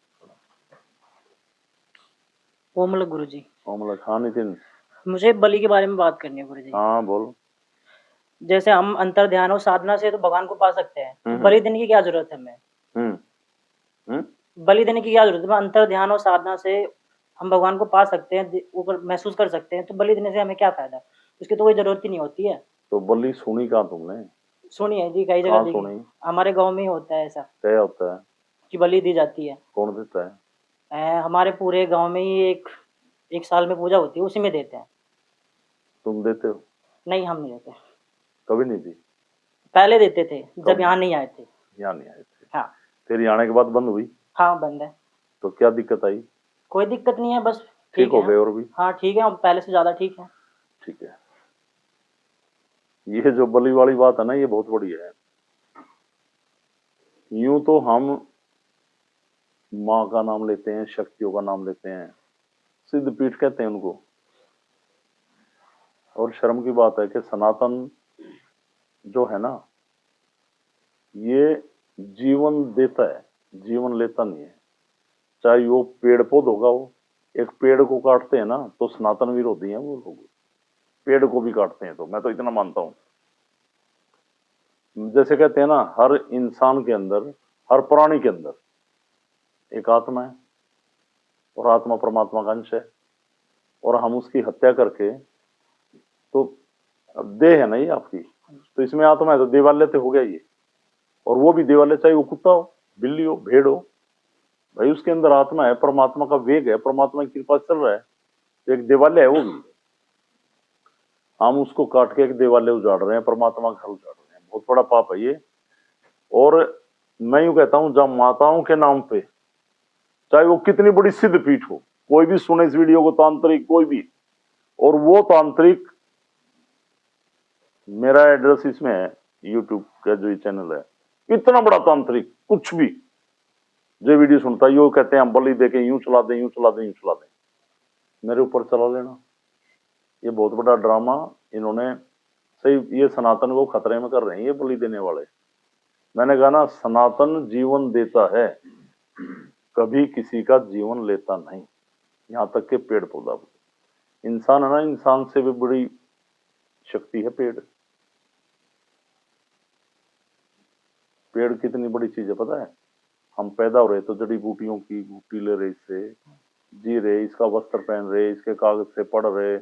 [SPEAKER 5] ओमल गुरु जी,
[SPEAKER 2] ओमला हाँ नितिन,
[SPEAKER 5] मुझे बलि के बारे में बात करनी है गुरु जी।
[SPEAKER 2] हाँ बोल।
[SPEAKER 5] जैसे हम अंतर ध्यान और साधना से तो भगवान को पा सकते हैं, तो बलि देने की क्या जरूरत है हमें? बलि देने की क्या जरूरत है? अंतर ध्यान और साधना से हम भगवान को पा सकते हैं, ऊपर महसूस कर सकते हैं, तो बलि देने से हमें क्या फायदा? उसकी तो कोई जरूरत ही नहीं होती है।
[SPEAKER 2] तो बलि सुनी कहाँ तुमने?
[SPEAKER 5] सुनी है जी, कई जगह
[SPEAKER 2] कहाँ
[SPEAKER 5] देखी।
[SPEAKER 2] सुनी?
[SPEAKER 5] हमारे गांव में ही होता है ऐसा
[SPEAKER 2] क्या होता है
[SPEAKER 5] कि बलि दी जाती है।
[SPEAKER 2] कौन देता है?
[SPEAKER 5] हमारे पूरे गांव में ही एक साल में पूजा होती है, उसी में देते हैं।
[SPEAKER 2] तुम देते हो?
[SPEAKER 5] नहीं, हम नहीं देते।
[SPEAKER 2] कभी नहीं दी?
[SPEAKER 5] पहले देते थे जब यहाँ नहीं आए थे।
[SPEAKER 2] यहाँ नहीं आए थे?
[SPEAKER 5] हाँ।
[SPEAKER 2] फिर आने के बाद बंद हुई?
[SPEAKER 5] हाँ बंद है।
[SPEAKER 2] तो क्या दिक्कत आई?
[SPEAKER 5] कोई दिक्कत नहीं है, बस
[SPEAKER 2] ठीक हो गए और भी?
[SPEAKER 5] हाँ ठीक है, पहले से ज्यादा ठीक है।
[SPEAKER 2] ठीक है। ये जो बलि वाली बात है ना, ये बहुत बड़ी है। यूं तो हम माँ का नाम लेते हैं, शक्तियों का नाम लेते हैं, सिद्ध पीठ कहते हैं उनको। और शर्म की बात है कि सनातन जो है ना, ये जीवन देता है, जीवन लेता नहीं है। चाहे वो पेड़ पौध होगा, वो एक पेड़ को काटते हैं ना तो सनातन विरोधी हैं वो लोग, पेड़ को भी काटते हैं। तो मैं तो इतना मानता हूं, जैसे कहते हैं ना, हर इंसान के अंदर, हर प्राणी के अंदर एक आत्मा है, और आत्मा परमात्मा का अंश है, और हम उसकी हत्या करके, तो देह है ना ये आपकी, तो इसमें आत्मा है, तो देवालय तो हो गया ये। और वो भी देवालय, चाहे वो कुत्ता हो, बिल्ली हो, भेड़ हो, भाई उसके अंदर आत्मा है, परमात्मा का वेग है, परमात्मा की कृपा चल रहा है, एक देवालय है वो भी। हम उसको काट के एक देवालय उजाड़ रहे हैं, परमात्मा का घर उजाड़ रहे हैं, बहुत बड़ा पाप है ये। और मैं यूं कहता हूं, जब माताओं के नाम पे, चाहे वो कितनी बड़ी सिद्ध पीठ हो, कोई भी सुने इस वीडियो को, तांत्रिक कोई भी, और वो तांत्रिक, मेरा एड्रेस इसमें है, यूट्यूब का जो चैनल है, इतना बड़ा तांत्रिक कुछ भी जो वीडियो सुनता है, यो कहते हैं हम बलि दे के यूं चला दें, यूं चला दें, यूं चला दें, मेरे ऊपर चला लेना। ये बहुत बड़ा ड्रामा इन्होंने, सही ये सनातन को खतरे में कर रहे हैं ये बलि देने वाले। मैंने कहा ना, सनातन जीवन देता है, कभी किसी का जीवन लेता नहीं, यहां तक के पेड़ पौधा। इंसान है ना, इंसान से भी बड़ी शक्ति है पेड़। पेड़ कितनी बड़ी चीज है पता है? हम पैदा हो रहे तो जड़ी बूटियों की बूटी ले रहे, इससे जी रहे, इसका वस्त्र पहन रहे, इसके कागज से पढ़ रहे,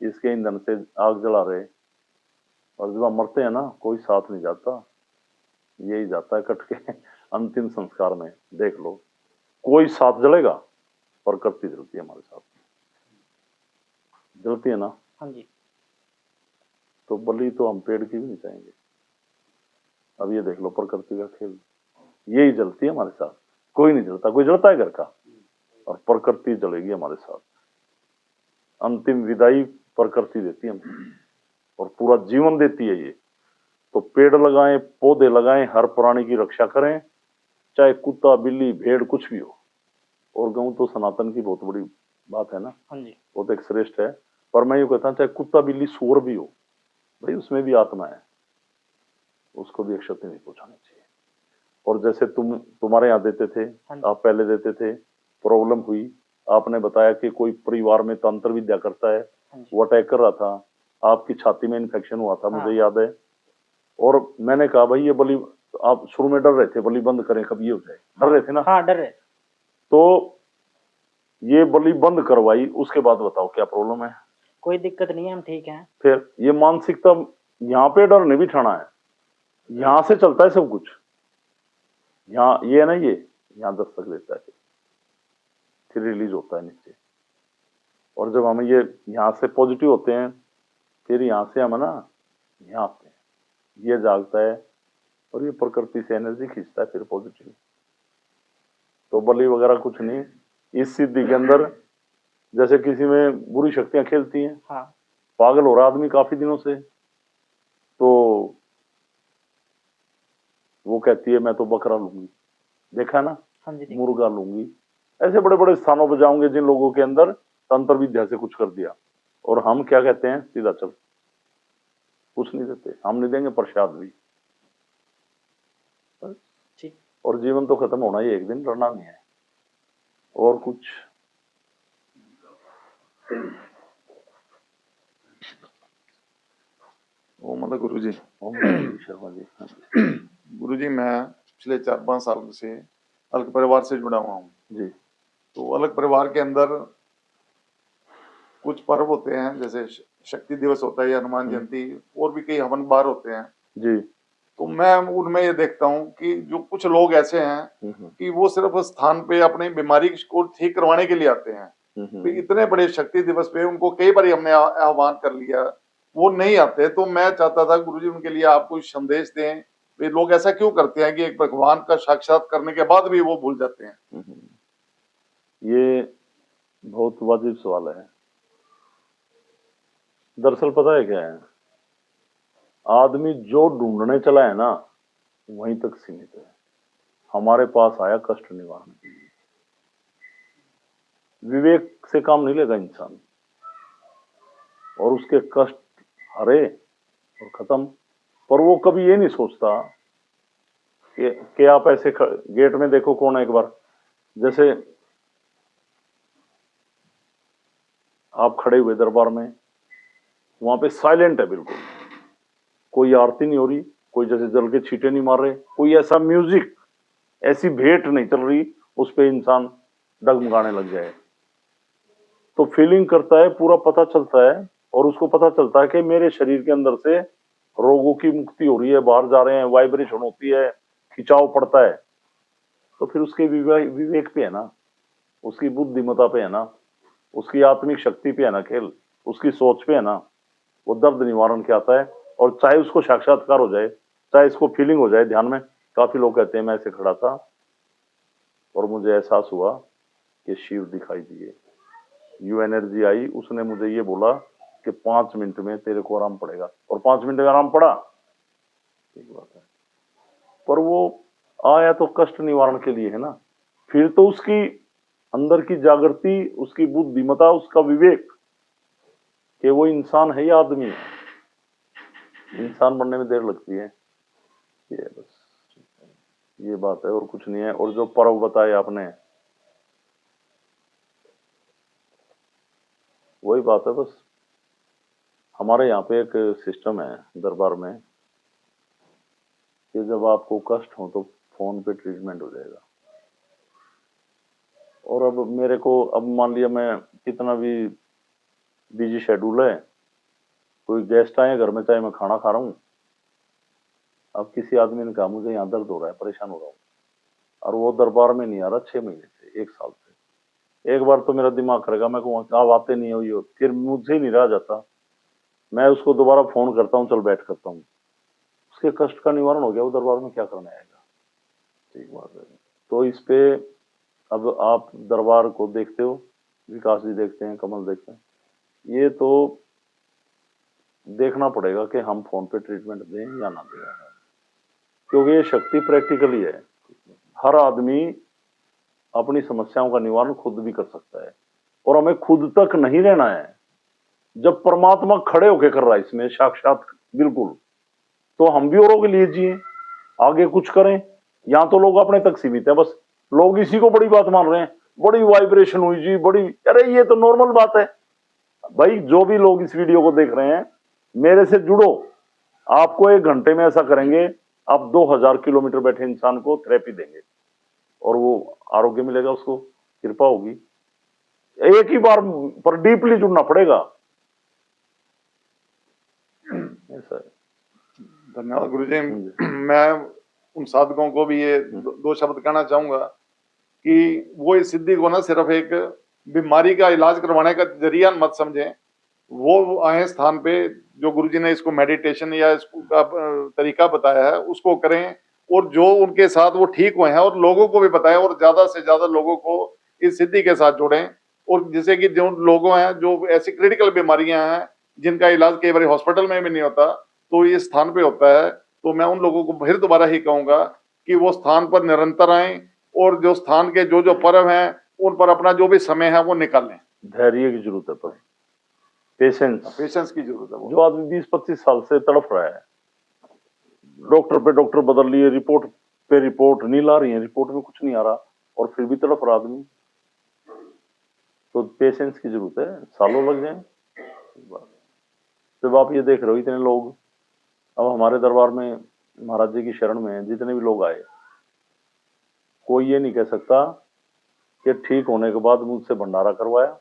[SPEAKER 2] इसके ईंधन से आग जला रहे, और जब हम मरते हैं ना, कोई साथ नहीं जाता, यही जाता है कट के अंतिम संस्कार में। देख लो, कोई साथ जलेगा, प्रकृति जलती है हमारे साथ, जलती है ना।
[SPEAKER 5] हाँ जी।
[SPEAKER 2] तो बलि तो हम पेड़ की भी नहीं चाहेंगे। अब ये देख लो प्रकृति का खेल, यही जलती है हमारे साथ, कोई नहीं जलता। कोई जलता है घर का, और प्रकृति जलेगी हमारे साथ। अंतिम विदाई प्रकृति देती है हमें, और पूरा जीवन देती है ये। तो पेड़ लगाएं, पौधे लगाएं, हर प्राणी की रक्षा करें, चाहे कुत्ता, बिल्ली, भेड़, कुछ भी हो। और गऊ तो सनातन की बहुत बड़ी बात है ना,
[SPEAKER 5] हाँ जी।
[SPEAKER 2] वो तो एक श्रेष्ठ है। पर मैं ये कहता हूँ, चाहे कुत्ता, बिल्ली, सूअर भी हो, भाई उसमें भी आत्मा है, उसको भी एक क्षति नहीं पहुंचानी चाहिए। और जैसे तुम्हारे यहाँ देते थे, आप पहले देते थे, प्रॉब्लम हुई, आपने बताया कि कोई परिवार में तंत्र विद्या करता है, वो अटैक कर रहा था, आपकी छाती में इन्फेक्शन हुआ था, मुझे याद है। और मैंने कहा भाई ये बलि, आप शुरू में डर रहे थे बलि बंद करें कभी ये हो जाए, डर रहे थे ना?
[SPEAKER 5] हाँ डर रहे।
[SPEAKER 2] तो ये बलि बंद करवाई, उसके बाद बताओ क्या प्रॉब्लम है?
[SPEAKER 5] कोई दिक्कत नहीं है, हम ठीक हैं।
[SPEAKER 2] फिर ये मानसिकता, यहाँ पे डर नहीं बिठाना है, यहां से चलता है सब कुछ। यहाँ ये है ना, ये यहाँ दस्तक देता है, फिर रिलीज होता है नीचे। और जब हम ये यहाँ से पॉजिटिव होते हैं, फिर यहाँ से हम ना यहाँ आते हैं, ये जागता है, और ये प्रकृति से एनर्जी खींचता है फिर पॉजिटिव। तो बलि वगैरह कुछ नहीं। इस सिद्धि के अंदर जैसे किसी में बुरी शक्तियां खेलती हैं,
[SPEAKER 5] हाँ
[SPEAKER 2] पागल हो रहा आदमी काफी दिनों से, तो वो कहती है मैं तो बकरा लूंगी, देखा ना,
[SPEAKER 5] हाँ जी,
[SPEAKER 2] मुर्गा लूंगी। ऐसे बड़े बड़े स्थानों पर जाओगे जिन लोगों के अंदर तंत्र विद्या से कुछ कर दिया, और हम क्या कहते हैं, सीधा चल, कुछ नहीं देते, हम नहीं देंगे प्रसाद भी।
[SPEAKER 5] ठीक।
[SPEAKER 2] और जीवन तो खत्म होना ही एक दिन, लड़ना नहीं है और कुछ।
[SPEAKER 6] ओम मतलब गुरु जी।
[SPEAKER 2] शर्मा जी।
[SPEAKER 6] गुरु जी, मैं पिछले 4-5 साल से अलग परिवार से जुड़ा हुआ हूँ
[SPEAKER 2] जी।
[SPEAKER 6] तो अलग परिवार के अंदर कुछ पर्व होते हैं, जैसे शक्ति दिवस होता है या हनुमान जयंती, और भी कई हवन बार होते हैं
[SPEAKER 2] जी।
[SPEAKER 6] तो मैं उनमें ये देखता हूँ कि जो कुछ लोग ऐसे हैं कि वो सिर्फ स्थान पे अपनी बीमारी को ठीक करवाने के लिए आते हैं। तो इतने बड़े शक्ति दिवस पे उनको कई बार हमने आह्वान कर लिया, वो नहीं आते। तो मैं चाहता था गुरुजी उनके लिए आप कोई संदेश दें, वे लोग ऐसा क्यों करते हैं कि एक भगवान का साक्षात करने के बाद भी वो भूल जाते हैं।
[SPEAKER 2] ये बहुत वाजिब सवाल है। दरअसल पता है क्या है, आदमी जो ढूंढने चला है ना वहीं तक सीमित है। हमारे पास आया कष्ट निवारण के लिए, विवेक से काम नहीं लेगा इंसान, और उसके कष्ट हरे और खत्म। पर वो कभी ये नहीं सोचता कि आप ऐसे गेट में देखो कौन है, एक बार जैसे आप खड़े हुए दरबार में, वहां पे साइलेंट है बिल्कुल, कोई आरती नहीं हो रही, कोई जैसे जल के छींटे नहीं मार रहे, कोई ऐसा म्यूजिक, ऐसी भेंट नहीं चल रही उस पे इंसान डगमगाने लग जाए। तो फीलिंग करता है, पूरा पता चलता है, और उसको पता चलता है कि मेरे शरीर के अंदर से रोगों की मुक्ति हो रही है, बाहर जा रहे हैं, वाइब्रेशन होती है, खिंचाव पड़ता है। तो फिर उसके विवेक पे है ना, उसकी बुद्धिमत्ता पे है ना, उसकी आत्मिक शक्ति पे है ना खेल, उसकी सोच पे है ना, वो दर्द निवारण के आता है। और चाहे उसको साक्षात्कार हो जाए, चाहे इसको फीलिंग हो जाए ध्यान में। काफी लोग कहते हैं मैं ऐसे खड़ा था और मुझे एहसास हुआ कि शिव दिखाई दिए, यू एनर्जी आई, उसने मुझे ये बोला कि 5 मिनट में तेरे को आराम पड़ेगा, और 5 मिनट में आराम पड़ा। ठीक बात है, पर वो आया तो कष्ट निवारण के लिए है ना। फिर तो उसकी अंदर की जागृति, उसकी बुद्धिमत्ता, उसका विवेक कि वो इंसान है या आदमी है। इंसान बनने में देर लगती है, ये बस ये बात है और कुछ नहीं है। और जो पर्व बताए आपने, वही बात है बस। हमारे यहाँ पे एक सिस्टम है दरबार में कि जब आपको कष्ट हो तो फोन पे ट्रीटमेंट हो जाएगा। और अब मेरे को, अब मान लिया मैं कितना भी बिजी शेड्यूल है, कोई गेस्ट आए घर में, चाहे मैं खाना खा रहा हूँ, अब किसी आदमी ने कहा मुझे यहाँ दर्द हो रहा है, परेशान हो रहा हूँ, और वो दरबार में नहीं आ रहा 6 महीने से, 1 साल से, एक बार तो मेरा दिमाग करेगा, मैं कहूँगा आप आते नहीं हो, फिर मुझसे ही नहीं रहा जाता, मैं उसको दोबारा फोन करता हूँ, चल बैठ करता हूँ, उसके कष्ट का निवारण हो गया, वो दरबार में क्या करने आएगा। ठीक बात है। तो इस पे अब आप दरबार को देखते हो, विकास जी देखते हैं, कमल देखते हैं, ये तो देखना पड़ेगा कि हम फोन पे ट्रीटमेंट दें या ना दें, क्योंकि ये शक्ति प्रैक्टिकली है। हर आदमी अपनी समस्याओं का निवारण खुद भी कर सकता है, और हमें खुद तक नहीं रहना है। जब परमात्मा खड़े होकर कर रहा है इसमें साक्षात बिल्कुल, तो हम भी औरों के लिए जिए, आगे कुछ करें। यहां तो लोग अपने तक सीमित है, बस लोग इसी को बड़ी बात मान रहे हैं, बड़ी वाइब्रेशन हुई जी, बड़ी, अरे ये तो नॉर्मल बात है भाई। जो भी लोग इस वीडियो को देख रहे हैं, मेरे से जुड़ो, आपको 1 घंटे में ऐसा करेंगे, आप 2000 किलोमीटर बैठे इंसान को थेरेपी देंगे, और वो आरोग्य मिलेगा, उसको कृपा होगी। एक ही बार पर डीपली जुड़ना पड़ेगा, ऐसा है।
[SPEAKER 6] धन्यवाद गुरुजी। मैं उन साधकों को भी ये 2 शब्द कहना चाहूंगा कि वो इस सिद्धि को ना सिर्फ एक बीमारी का इलाज करवाने का जरिया मत समझें, वो आए स्थान पे, जो गुरुजी ने इसको मेडिटेशन या इसका तरीका बताया है उसको करें, और जो उनके साथ वो ठीक हुए हैं और लोगों को भी बताएं, और ज्यादा से ज्यादा लोगों को इस सिद्धि के साथ जोड़ें। और जैसे कि जो लोग हैं जो ऐसी क्रिटिकल बीमारियां हैं जिनका इलाज कई बार हॉस्पिटल में भी नहीं होता, तो ये स्थान पे होता है, तो मैं उन लोगों को फिर दोबारा ही कहूंगा कि वो स्थान पर निरंतर आए, और जो स्थान के जो जो पर्व हैं उन पर अपना जो भी समय है वो निकालें।
[SPEAKER 2] धैर्य की जरूरत है, पर पेशेंस
[SPEAKER 6] की जरूरत है।
[SPEAKER 2] जो आदमी 20-25 साल से तड़प रहा है, डॉक्टर पे डॉक्टर बदल लिए, रिपोर्ट पे रिपोर्ट नहीं ला रही है, रिपोर्ट में कुछ नहीं आ रहा, और फिर भी तड़प रहा आदमी, तो पेशेंस की जरूरत है, सालों लग जाए। जब आप ये देख रहे हो इतने लोग अब हमारे दरबार में महाराज जी की शरण में जितने भी लोग आए, कोई ये नहीं कह सकता कि ठीक होने के बाद मुझसे भंडारा करवाया,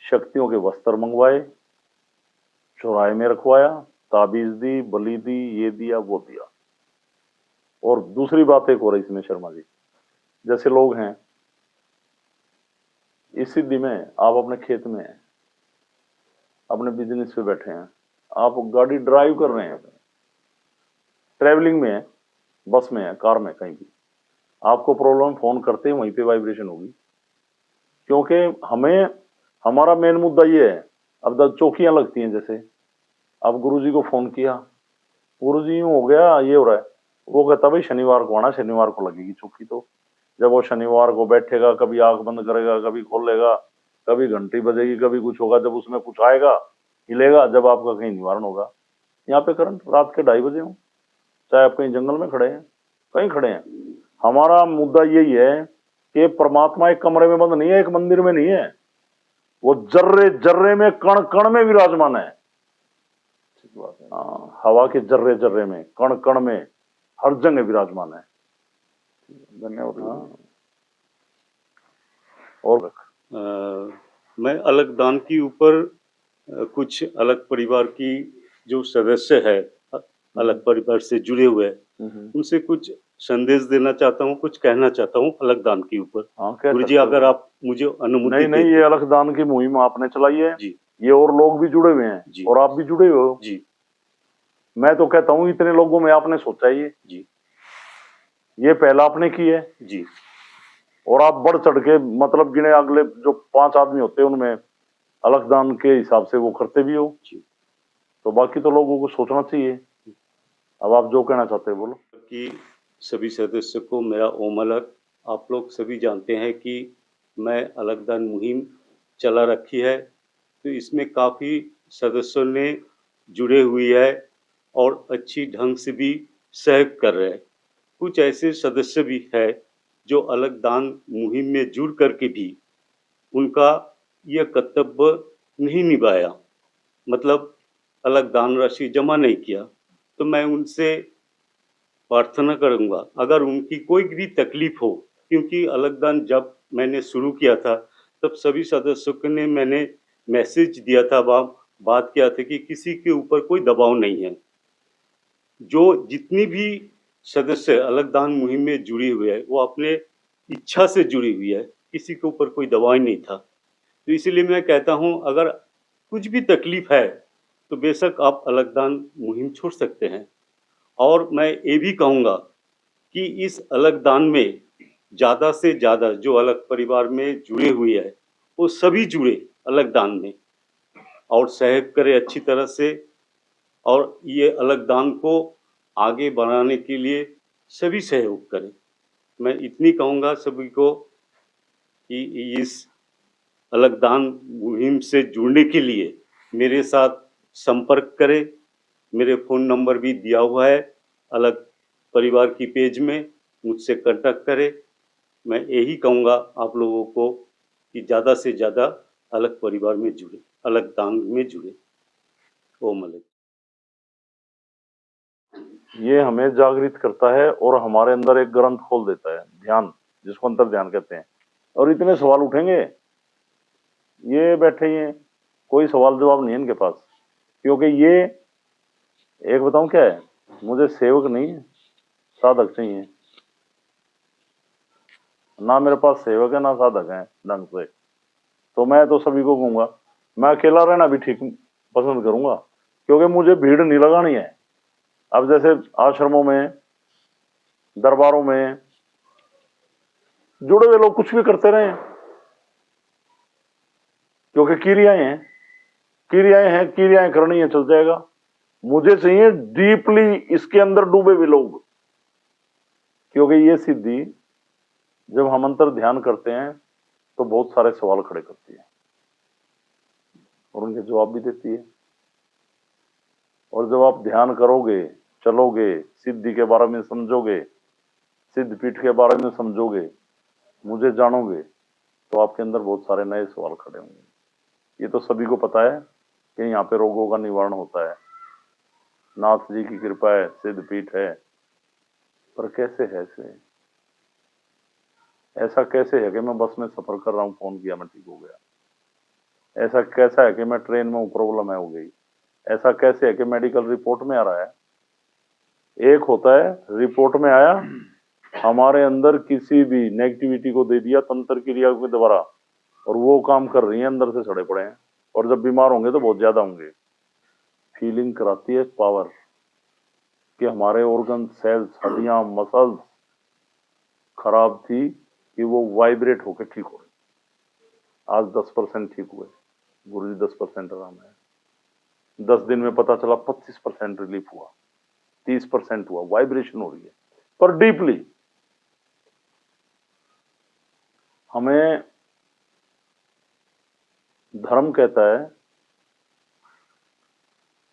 [SPEAKER 2] शक्तियों के वस्त्र मंगवाए, चौराहे में रखवाया, ताबीज दी, बलि दी, ये दिया वो दिया। और दूसरी बात एक हो रही इसमें शर्मा जी, जैसे लोग हैं इस सिद्धि में, आप अपने खेत में हैं, अपने बिजनेस पे बैठे हैं, आप गाड़ी ड्राइव कर रहे हैं, ट्रेवलिंग में है, बस में है, कार में, कहीं भी आपको प्रॉब्लम, फोन करते हैं वहीं पे वाइब्रेशन होगी, क्योंकि हमें हमारा मेन मुद्दा ये है। अब चौकियां लगती हैं, जैसे अब गुरुजी को फोन किया, गुरुजी यूं हो गया, ये हो रहा है, वो कहता भाई शनिवार को आना, शनिवार को लगेगी चौकी। तो जब वो शनिवार को बैठेगा, कभी आंख बंद करेगा, कभी खोलेगा, कभी घंटी बजेगी, कभी कुछ होगा, जब उसमें कुछ आएगा हिलेगा, जब आपका कहीं निवारण होगा। यहाँ पे करंट रात के 2:30 बजे हो, चाहे आप कहीं जंगल में खड़े हैं, कहीं खड़े हैं, हमारा मुद्दा यही है कि परमात्मा एक कमरे में बंद नहीं है, एक मंदिर में नहीं है, वो जर्रे जर्रे में, कण कण में विराजमान है। हवा के जर्रे जर्रे में, कण कण में, हर जगह विराजमान है। धन्यवाद। और
[SPEAKER 1] मैं अलग दान के ऊपर कुछ अलग परिवार की जो सदस्य है, अलग परिवार से जुड़े हुए, उनसे कुछ संदेश देना चाहता हूँ, कुछ कहना चाहता हूँ अलग दान के ऊपर। गुरुजी अगर आप मुझे अनुमति
[SPEAKER 2] नहीं, ये अलग दान की मुहिम आपने चलाई है
[SPEAKER 1] जी,
[SPEAKER 2] ये और लोग भी जुड़े हुए हैं जी, और आप भी जुड़े हुए हो
[SPEAKER 1] जी।
[SPEAKER 2] मैं तो कहता हूँ इतने लोगों में आपने सोचा ये पहला आपने की है
[SPEAKER 1] जी,
[SPEAKER 2] और आप बढ़ चढ़ के, मतलब गिने अगले जो 5 आदमी होते हैं उनमें अलग दान के हिसाब से वो करते भी हो जी। तो बाकी तो लोगों को सोचना चाहिए। अब आप जो कहना चाहते हैं बोलो।
[SPEAKER 1] कि सभी सदस्यों को मेरा ओम अलग, आप लोग सभी जानते हैं कि मैं अलग दान मुहिम चला रखी है, तो इसमें काफ़ी सदस्यों ने जुड़े हुई है और अच्छी ढंग से भी सहयोग कर रहे हैं। कुछ ऐसे सदस्य भी है जो अलग दान मुहिम में जुड़ करके भी उनका यह कर्तव्य नहीं निभाया, मतलब अलग दान राशि जमा नहीं किया। तो मैं उनसे प्रार्थना करूंगा, अगर उनकी कोई भी तकलीफ हो, क्योंकि अलग दान जब मैंने शुरू किया था तब सभी सदस्यों को ने मैंने मैसेज दिया था, बात किया था कि किसी के ऊपर कोई दबाव नहीं है। जो जितनी भी सदस्य अलग दान मुहिम में जुड़ी हुई है वो अपने इच्छा से जुड़ी हुई है, किसी के ऊपर कोई दबाव नहीं था। तो इसलिए मैं कहता हूँ अगर कुछ भी तकलीफ है तो बेशक आप अलग दान मुहिम छोड़ सकते हैं। और मैं ये भी कहूँगा कि इस अलग दान में ज़्यादा से ज़्यादा जो अलग परिवार में जुड़े हुए है वो सभी जुड़े अलग दान में और सहयोग करें अच्छी तरह से, और ये अलग दान को आगे बढ़ाने के लिए सभी सहयोग करें। मैं इतनी कहूँगा सभी को कि इस अलग दान मुहिम से जुड़ने के लिए मेरे साथ संपर्क करें। मेरे फ़ोन नंबर भी दिया हुआ है अलग परिवार की पेज में, मुझसे कांटेक्ट करें। मैं यही कहूँगा आप लोगों को कि ज़्यादा से ज़्यादा अलग परिवार में जुड़े, अलग दान में जुड़े। ओम अलग।
[SPEAKER 2] ये हमें जागृत करता है और हमारे अंदर एक ग्रंथ खोल देता है, ध्यान, जिसको अंतर ध्यान कहते हैं। और इतने सवाल उठेंगे, ये बैठे ही हैं, कोई सवाल जवाब नहीं है इनके पास, क्योंकि ये एक बताऊं क्या है, मुझे सेवक नहीं है, साधक चाहिए। ना मेरे पास सेवक है ना साधक है ढंग से, तो मैं तो सभी को कहूंगा मैं अकेला रहना भी ठीक पसंद करूंगा, क्योंकि मुझे भीड़ नहीं लगानी है। अब जैसे आश्रमों में, दरबारों में जुड़े हुए लोग कुछ भी करते रहे, क्योंकि क्रियाएं करनी है, चल जाएगा। मुझे चाहिए डीपली इसके अंदर डूबे हुए लोग, क्योंकि ये सिद्धि जब हम अंतर ध्यान करते हैं तो बहुत सारे सवाल खड़े करती है और उनके जवाब भी देती है। और जब आप ध्यान करोगे, चलोगे, सिद्धि के बारे में समझोगे, सिद्ध पीठ के बारे में समझोगे, मुझे जानोगे, तो आपके अंदर बहुत सारे नए सवाल खड़े होंगे। ये तो सभी को पता है कि यहाँ पे रोगों का निवारण होता है, नाथ जी की कृपा है, सिद्ध पीठ है, पर कैसे है ऐसा कैसे है कि मैं बस में सफर कर रहा हूँ, फोन किया मैं ठीक हो गया? ऐसा कैसा है कि मैं ट्रेन में हूँ, प्रॉब्लम है हो गई? ऐसा कैसे है कि मेडिकल रिपोर्ट में आ रहा है? एक होता है रिपोर्ट में आया, हमारे अंदर किसी भी नेगेटिविटी को दे दिया तंत्र क्रिया के द्वारा, और वो काम कर रही है, अंदर से सड़े पड़े हैं, और जब बीमार होंगे तो बहुत ज्यादा होंगे। फीलिंग कराती है पावर कि हमारे ऑर्गन, सेल्स, हड्डियां, मसल्स खराब थी कि वो वाइब्रेट होकर ठीक हो रही। आज 10% ठीक हुए, गुरुजी 10% आराम है। 10 दिन में पता चला 25% रिलीफ हुआ, 30% हुआ, वाइब्रेशन हो रही है। पर डीपली हमें धर्म कहता है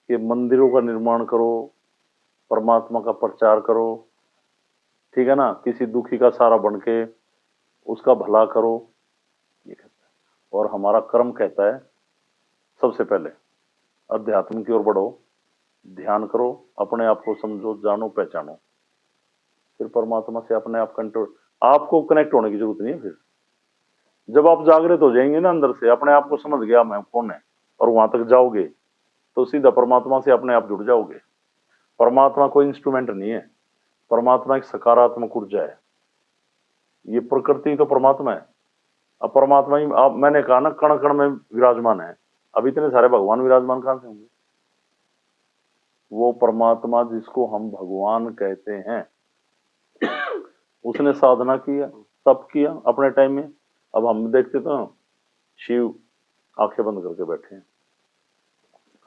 [SPEAKER 2] कि मंदिरों का निर्माण करो, परमात्मा का प्रचार करो, ठीक है ना, किसी दुखी का सहारा बन के उसका भला करो, ये कहता है। और हमारा कर्म कहता है सबसे पहले अध्यात्म की ओर बढ़ो, ध्यान करो, अपने आप को समझो, जानो, पहचानो, फिर परमात्मा से अपने आप कंट्रोल, आपको कनेक्ट होने की जरूरत नहीं है। फिर जब आप जागृत हो जाएंगे ना, अंदर से अपने आप को समझ गया मैं कौन है, और वहां तक जाओगे तो सीधा परमात्मा से अपने आप जुड़ जाओगे। परमात्मा कोई इंस्ट्रूमेंट नहीं है, परमात्मा एक सकारात्मक ऊर्जा है। ये प्रकृति तो परमात्मा है। अब परमात्मा ही आप, मैंने कहा ना, कण कण में विराजमान है। अब इतने सारे भगवान विराजमान कहां से होंगे? वो परमात्मा जिसको हम भगवान कहते हैं, उसने साधना किया, तप किया अपने टाइम में। अब हम देखते तो शिव आंखें बंद करके बैठे हैं,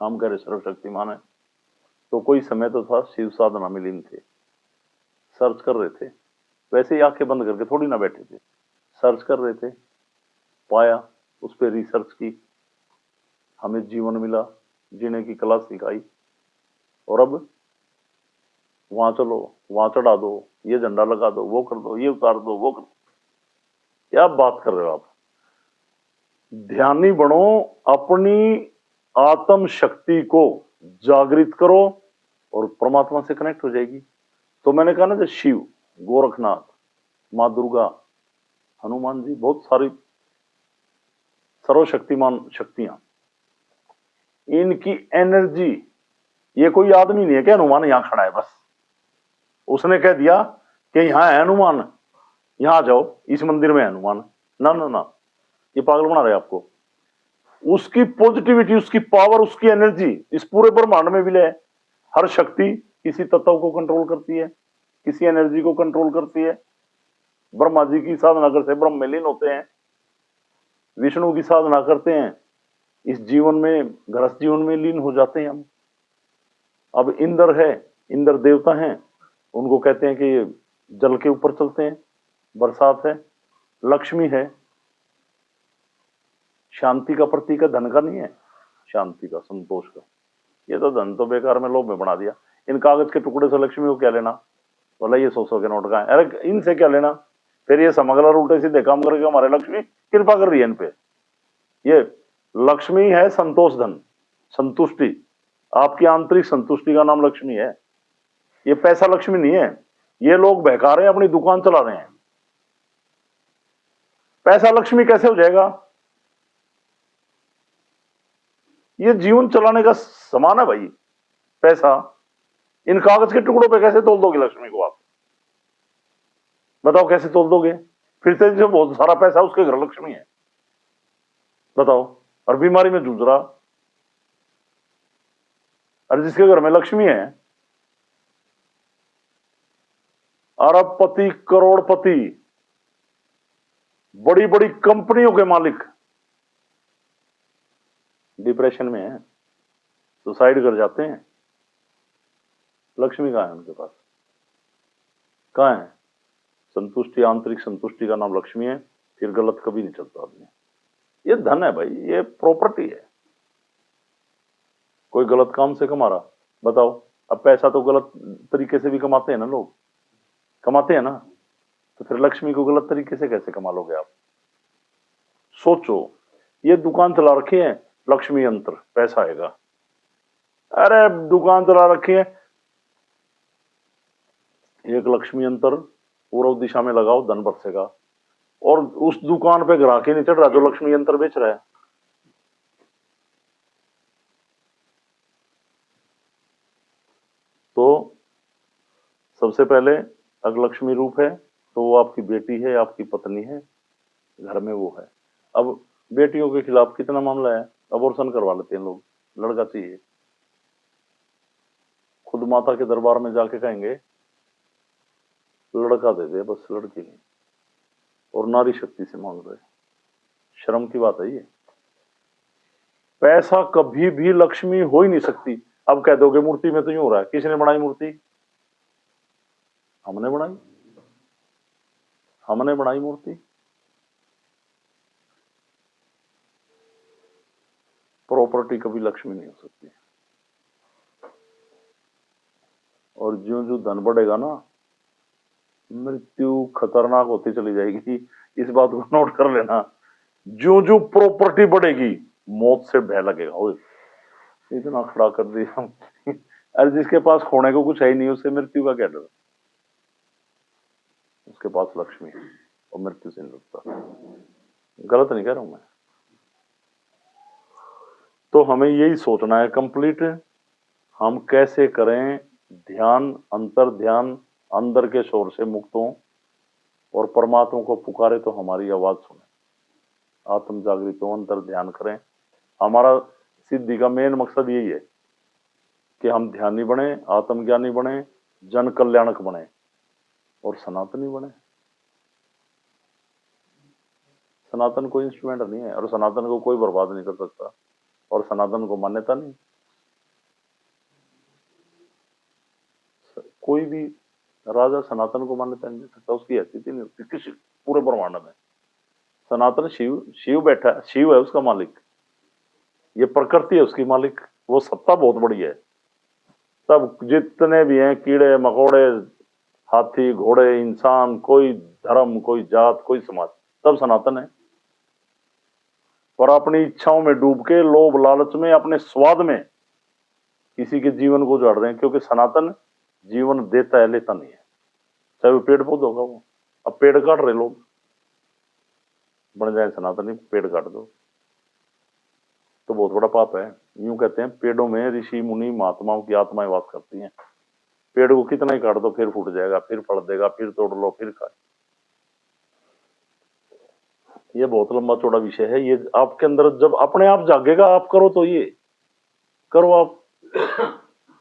[SPEAKER 2] हम कह रहे सर्वशक्तिमान है, तो कोई समय तो था शिव साधना में लीन थे, सर्च कर रहे थे। वैसे ही आंखें बंद करके थोड़ी ना बैठे थे, सर्च कर रहे थे, पाया, उस पर रिसर्च की, हमें जीवन मिला, जीने की कला सिखाई, और अब वहां चलो, वहां चढ़ा दो, ये झंडा लगा दो, वो कर दो, ये उतार दो, वो कर दो। क्या बात कर रहे हो आप? ध्यानी बनो, अपनी आत्म शक्ति को जागृत करो और परमात्मा से कनेक्ट हो जाएगी। तो मैंने कहा ना, जो शिव, गोरखनाथ, माँ दुर्गा, हनुमान जी, बहुत सारी सर्वशक्तिमान शक्तियां, इनकी एनर्जी, ये कोई आदमी नहीं है कि हनुमान यहां खड़ा है बस उसने कह दिया कि यहां है हनुमान, यहां जाओ, इस मंदिर में है हनुमान। ना ना ना, ये पागल बना रहे आपको। उसकी पॉजिटिविटी, उसकी पावर, उसकी एनर्जी इस पूरे ब्रह्मांड में भी है। हर शक्ति किसी तत्व को कंट्रोल करती है, किसी एनर्जी को कंट्रोल करती है। ब्रह्मा जी की साधना करते ब्रह्म में लीन होते हैं, विष्णु की साधना करते हैं, इस जीवन में, गृहस्थ जीवन में लीन हो जाते हैं हम। अब इंद्र है, इंद्र देवता हैं, उनको कहते हैं कि जल के ऊपर चलते हैं, बरसात है। लक्ष्मी है, शांति का प्रतीक है, धन का नहीं है, शांति का, संतोष का। ये तो धन तो बेकार में लोभ में बना दिया। इन कागज के टुकड़े से लक्ष्मी को क्या लेना? बोला ये 100 के नोट का है, अरे इनसे क्या लेना? फिर ये समगलर उल्टे सीधे काम करके हमारे लक्ष्मी कृपा कर रही है इन पे। ये लक्ष्मी है संतोष धन, संतुष्टि, आपकी आंतरिक संतुष्टि का नाम लक्ष्मी है। ये पैसा लक्ष्मी नहीं है। ये लोग बहका रहे हैं, अपनी दुकान चला रहे हैं। पैसा लक्ष्मी कैसे हो जाएगा? ये जीवन चलाने का सामान है भाई, पैसा। इन कागज के टुकड़ों पे कैसे तोल दोगे लक्ष्मी को आप? बताओ कैसे तोल दोगे? फिर से जो बहुत सारा पैसा उसके घर लक्ष्मी है, बताओ। और बीमारी में जूझ रहा। और जिसके घर में लक्ष्मी है, अरबपति, करोड़पति, बड़ी बड़ी कंपनियों के मालिक डिप्रेशन में है, सुसाइड कर जाते हैं। लक्ष्मी कहाँ है उनके पास? कहाँ है? संतुष्टि, आंतरिक संतुष्टि का नाम लक्ष्मी है। फिर गलत कभी नहीं चलता आदमी। ये धन है भाई, ये प्रॉपर्टी है। कोई गलत काम से कमा रहा, बताओ। अब पैसा तो गलत तरीके से भी कमाते हैं ना लोग, कमाते हैं ना, तो फिर लक्ष्मी को गलत तरीके से कैसे कमा लोगे आप? सोचो, ये दुकान चला रखी है लक्ष्मी यंत्र, पैसा आएगा। अरे दुकान चला रखी है, एक लक्ष्मी यंत्र पूर्व दिशा में लगाओ, धन बरसेगा। और उस दुकान पे ग्राहक ही नहीं चढ़ रहा जो लक्ष्मी यंत्र बेच रहा है। तो सबसे पहले अगर लक्ष्मी रूप है तो वो आपकी बेटी है, आपकी पत्नी है, घर में वो है। अब बेटियों के खिलाफ कितना मामला है, अबॉर्शन करवा लेते हैं लोग, लड़का चाहिए। खुद माता के दरबार में जाके कहेंगे लड़का दे दे, बस लड़की नहीं, और नारी शक्ति से मांग रहे। शर्म की बात है ये। पैसा कभी भी लक्ष्मी हो ही नहीं सकती। अब कह दोगे मूर्ति में तो यूं हो रहा है, किसने बनाई मूर्ति? हमने बनाई, हमने बनाई मूर्ति। प्रॉपर्टी कभी लक्ष्मी नहीं हो सकती। और ज्यों ज्यों धन बढ़ेगा ना, मृत्यु खतरनाक होती चली जाएगी। इस बात को नोट कर लेना। ज्यों ज्यों प्रॉपर्टी बढ़ेगी, मौत से भय लगेगा। ओए इतना खड़ा कर दिया। अरे जिसके पास खोने को कुछ है ही नहीं, उससे मृत्यु का क्या डर? उसके पास लक्ष्मी है और मृत्यु से नहीं लगता। गलत नहीं कह रहा हूं मैं। तो हमें यही सोचना है कंप्लीट, हम कैसे करें ध्यान, अंतर ध्यान, अंदर के शोर से मुक्त हों और परमात्मा को पुकारे तो हमारी आवाज सुने। आत्म जागृत हो, अंतर ध्यान करें। हमारा सिद्धि का मेन मकसद यही है कि हम ध्यानी बने, आत्मज्ञानी बने, जन कल्याणक बने और सनातनी बने। सनातन कोई इंस्ट्रूमेंट नहीं है और सनातन को कोई बर्बाद नहीं कर सकता और सनातन को मान्यता नहीं। कोई भी राजा सनातन को मान्यता नहीं दे सकता, उसकी हैसियत ही नहीं होती किसी पूरे ब्रह्मांड में। सनातन शिव बैठा है, शिव है उसका मालिक, ये प्रकृति है उसकी मालिक। वो सत्ता बहुत बड़ी है। सब जितने भी हैं, कीड़े मकोड़े, हाथी घोड़े, इंसान, कोई धर्म, कोई जात, कोई समाज, सब सनातन है। पर अपनी इच्छाओं में डूब के, लोभ लालच में, अपने स्वाद में किसी के जीवन को उजाड़ रहे हैं। क्योंकि सनातन जीवन देता है, लेता नहीं है। चाहे वो पेड़ पौधा होगा। वो अब पेड़ काट रहे लोग, बन जाए सनातनी, पेड़ काट दो तो बहुत बड़ा पाप है। यूं कहते हैं पेड़ों में ऋषि मुनि महात्माओं की आत्माएं वास करती हैं। पेड़ को कितना ही काट दो फिर फूट जाएगा, फिर फल देगा, फिर तोड़ लो, फिर खाए। ये बहुत लंबा चौड़ा विषय है। ये आपके अंदर जब अपने आप जागेगा, आप करो तो ये करो आप।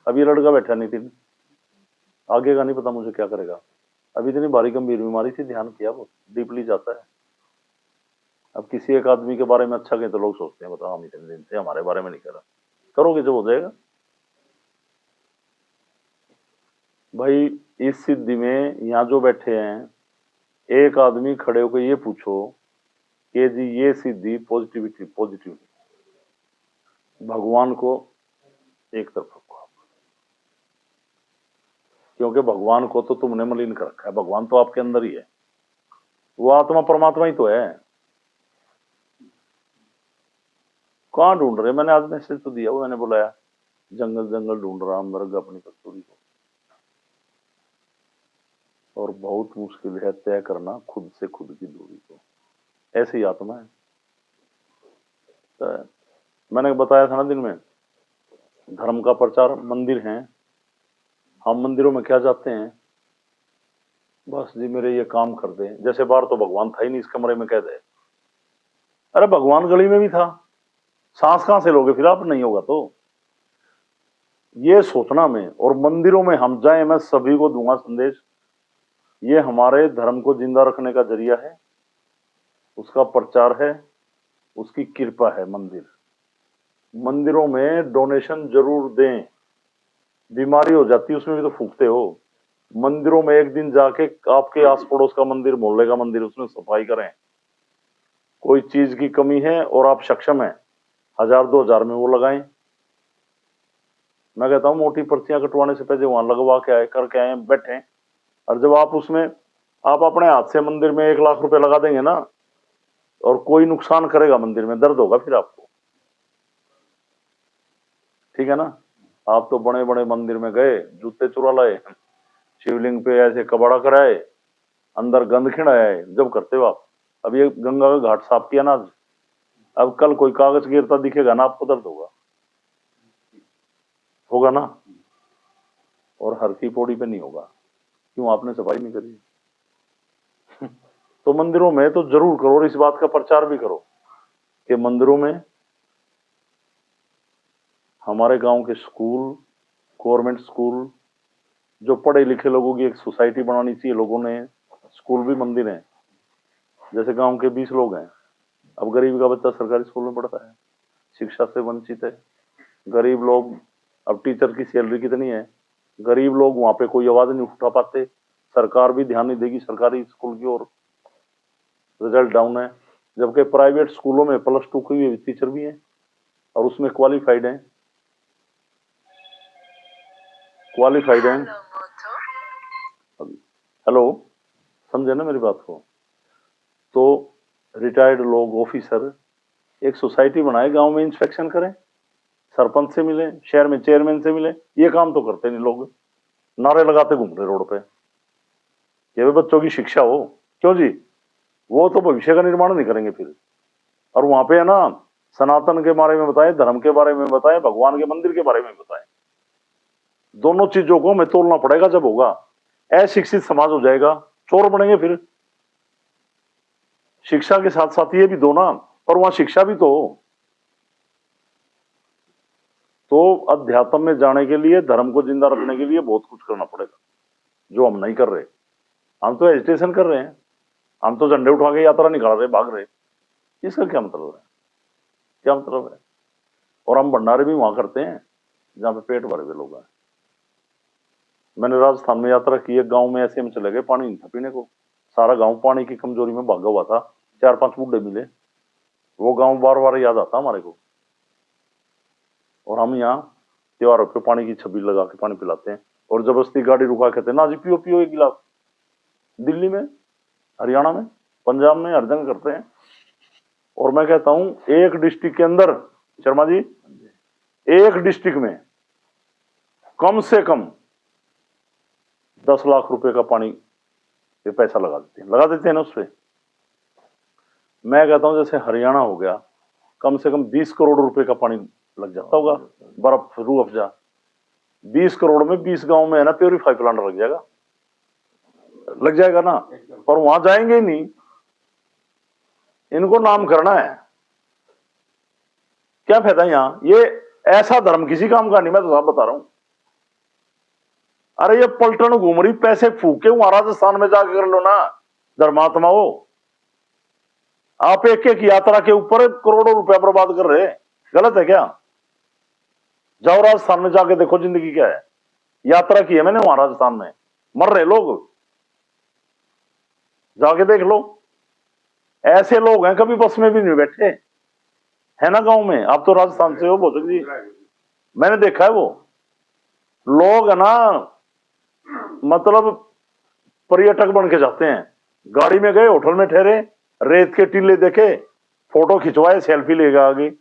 [SPEAKER 2] अब ये लड़का बैठा नहीं थी, आगे का नहीं पता मुझे क्या करेगा। अभी इतनी भारी गंभीर बीमारी थी, ध्यान किया, वो डीपली जाता है। अब किसी एक आदमी के बारे में अच्छा कहें तो लोग सोचते हैं बताओ हम इतने दिन से हमारे बारे में नहीं करा। करोगे जब हो जाएगा भाई। इस सिद्धि में यहाँ जो बैठे हैं, एक आदमी खड़े होकर ये पूछो कि जी ये सिद्धि पॉजिटिविटी भगवान को एक तरफ रखो आप, क्योंकि भगवान को तो तुमने मलिन कर रखा है। भगवान तो आपके अंदर ही है, वो आत्मा परमात्मा ही तो है। कहाँ ढूंढ रहे? मैंने आज मैसेज तो दिया, वो मैंने बुलाया, जंगल जंगल ढूंढ रहा मर्ग अपनी कस्तूरी को। और बहुत मुश्किल है तय करना खुद से खुद की दूरी को। ऐसी आत्मा है। तो मैंने बताया था ना दिन में, धर्म का प्रचार, मंदिर हैं, हम मंदिरों में क्या जाते हैं, बस जी मेरे ये काम कर दे। जैसे बाहर तो भगवान था ही नहीं, इस कमरे में कह दे। अरे भगवान गली में भी था, सांस कहां से लोगे फिर आप, नहीं होगा तो। ये सोचना में, और मंदिरों में हम जाएं, मैं सभी को दूंगा संदेश, ये हमारे धर्म को जिंदा रखने का जरिया है, उसका प्रचार है, उसकी कृपा है। मंदिरों में डोनेशन जरूर दें। बीमारी हो जाती है उसमें भी तो फूकते हो। मंदिरों में एक दिन जाके आपके आस पड़ोस का मंदिर, मोहल्ले का मंदिर, उसमें सफाई करें। कोई चीज की कमी है और आप सक्षम हैं, 1000-2000 में वो लगाएं। मैं कहता हूं मोटी पर्चियां कटवाने से पहले वहां लगवा के आए, करके आए, बैठे। और जब आप उसमें, आप अपने हाथ से मंदिर में 1 लाख रुपए लगा देंगे ना, और कोई नुकसान करेगा मंदिर में, दर्द होगा फिर आपको, ठीक है ना। आप तो बड़े बड़े मंदिर में गए, जूते चुरा लाए, शिवलिंग पे ऐसे कबाड़ा कराए, अंदर गंद खिड़ाया, जब करते हो आप। अब ये गंगा का घाट साफ किया ना, अब कल कोई कागज गिरता दिखेगा ना, आपको दर्द होगा ना। और हर की पौड़ी पे नहीं होगा, क्यों, आपने सफाई नहीं करी। तो मंदिरों में तो जरूर करो, और इस बात का प्रचार भी करो कि मंदिरों में, हमारे गांव के स्कूल, गवर्नमेंट स्कूल, जो पढ़े लिखे लोगों की एक सोसाइटी बनानी चाहिए लोगों ने। स्कूल भी मंदिर है। जैसे गांव के 20 लोग हैं, अब गरीब का बच्चा सरकारी स्कूल में पढ़ता है, शिक्षा से वंचित है। गरीब लोग, अब टीचर की सैलरी कितनी है, गरीब लोग वहां पे कोई आवाज नहीं उठा पाते, सरकार भी ध्यान नहीं देगी सरकारी स्कूल की ओर, रिजल्ट डाउन है। जबकि प्राइवेट स्कूलों में +2 की टीचर भी हैं और उसमें क्वालिफाइड हैं। हेलो, समझे ना मेरी बात को। तो रिटायर्ड लोग, ऑफिसर, एक सोसाइटी बनाए, गांव में इंस्पेक्शन करें, सरपंच से मिले, शहर में चेयरमैन से मिले। ये काम तो करते नहीं लोग, नारे लगाते घूम रहे रोड पे कि बच्चों की शिक्षा हो। क्यों जी, वो तो भविष्य का निर्माण नहीं करेंगे फिर। और वहां पे है ना, सनातन के बारे में बताएं, धर्म के बारे में बताएं, भगवान के मंदिर के बारे में बताएं। दोनों चीजों को हमें तोलना पड़ेगा। जब होगा, अशिक्षित समाज हो जाएगा, चोर बनेंगे फिर। शिक्षा के साथ साथ ये भी दो ना, और वहां शिक्षा भी तो अध्यात्म में जाने के लिए, धर्म को जिंदा रखने के लिए बहुत कुछ करना पड़ेगा, जो हम नहीं कर रहे। हम तो एजिटेशन कर रहे हैं, हम तो झंडे उठा के यात्रा निकाल रहे, भाग रहे। इसका क्या मतलब है, क्या मतलब है। और हम भंडारे भी वहां करते हैं जहां पे पेट भरे हुए लोग हैं। मैंने राजस्थान में यात्रा की, एक गांव में ऐसे हम चले गए, पानी नहीं था पीने को, सारा गांव पानी की कमजोरी में भागा हुआ था। 4-5 बूढ़े मिले, वो गांव बार बार याद आता हमारे को। और हम यहाँ त्योहारों पे पानी की छबील लगा के पानी पिलाते हैं, और जबरदस्ती गाड़ी रुका कहते हैं ना जी पियो पियो एक गिलास। दिल्ली में, हरियाणा में, पंजाब में हर जगह करते हैं। और मैं कहता हूं, एक डिस्ट्रिक्ट के अंदर, शर्मा जी, एक डिस्ट्रिक्ट में कम से कम 10 लाख रुपए का पानी पे पैसा लगा देते हैं ना उस पे। मैं कहता हूं जैसे हरियाणा हो गया, कम से कम 20 करोड़ रुपए का पानी लग जाता होगा, बर्फ, रूह अफ़ज़ा। 20 करोड़ में 20 गांव में है ना प्योरीफाई प्लांट लग जाएगा ना। पर वहां जाएंगे ही नहीं, इनको नाम करना है, क्या फायदा यहाँ। ये ऐसा धर्म किसी काम का नहीं, मैं तो साफ बता रहा हूं। अरे ये पलटन घूम रही, पैसे फूक के वहां राजस्थान में जाकर कर लो ना, धर्मात्मा हो। आप एक एक यात्रा के ऊपर करोड़ों रुपया बर्बाद कर रहे, गलत है क्या। जाओ राजस्थान में जाके देखो जिंदगी क्या है। यात्रा की है मैंने वहां राजस्थान में, मर रहे लोग, जाके देख लो। ऐसे लोग हैं कभी बस में भी नहीं बैठे, है ना गांव में। आप तो राजस्थान से हो भोजक जी, मैंने देखा है वो लोग है ना, मतलब पर्यटक बन के जाते हैं। गाड़ी में गए, होटल में ठहरे, रेत के टीले देखे, फोटो खिंचवाए, सेल्फी लेगा आगे।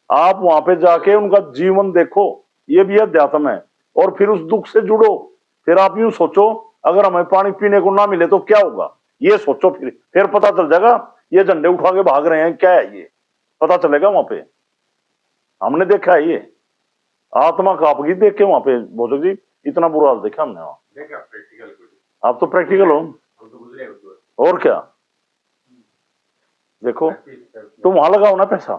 [SPEAKER 2] आप वहां पे जाके उनका जीवन देखो, ये भी अध्यात्म है। और फिर उस दुख से जुड़ो। फिर आप यूं सोचो, अगर हमें पानी पीने को ना मिले तो क्या होगा, ये सोचो। फिर पता चल जाएगा ये झंडे उठा के भाग रहे हैं क्या है, ये पता चलेगा वहां पे। हमने देखा है ये, आत्मा कापगी देख के वहां पे भोजक जी, इतना बुरा हाल देखा हमने वहां। आप तो प्रैक्टिकल हो, और क्या। देखो तुम वहां लगाओ ना पैसा,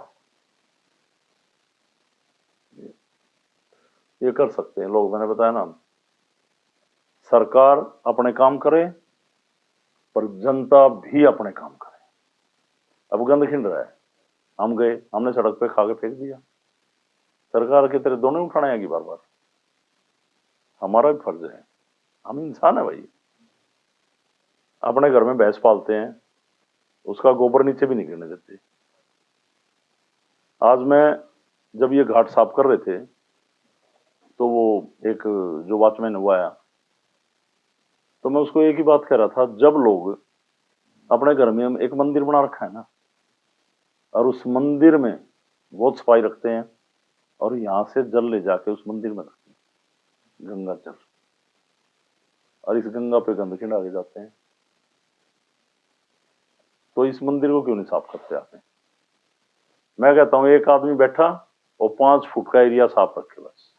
[SPEAKER 2] ये कर सकते हैं लोग। मैंने बताया ना, सरकार अपने काम करे पर जनता भी अपने काम करे। अब गंद खिंड रहा है, हम गए, हमने सड़क पे खा के फेंक दिया, सरकार के तेरे दोनों उठाने आएगी बार बार। हमारा भी फर्ज है, हम इंसान है भाई। अपने घर में भैंस पालते हैं, उसका गोबर नीचे भी नहीं गिरने देते। आज मैं जब ये घाट साफ कर रहे थे तो वो एक जो वॉचमैन हुआ आया, तो मैं उसको एक ही बात कह रहा था, जब लोग अपने घर में हम एक मंदिर बना रखा है ना, और उस मंदिर में बहुत सफाई रखते हैं, और यहां से जल ले जाके उस मंदिर में रखते हैं, गंगा जल, और इस गंगा पे गंदगी डाले जाते हैं, तो इस मंदिर को क्यों नहीं साफ करते आते? मैं कहता हूं एक आदमी बैठा और 5 फुट का एरिया साफ रखे बस।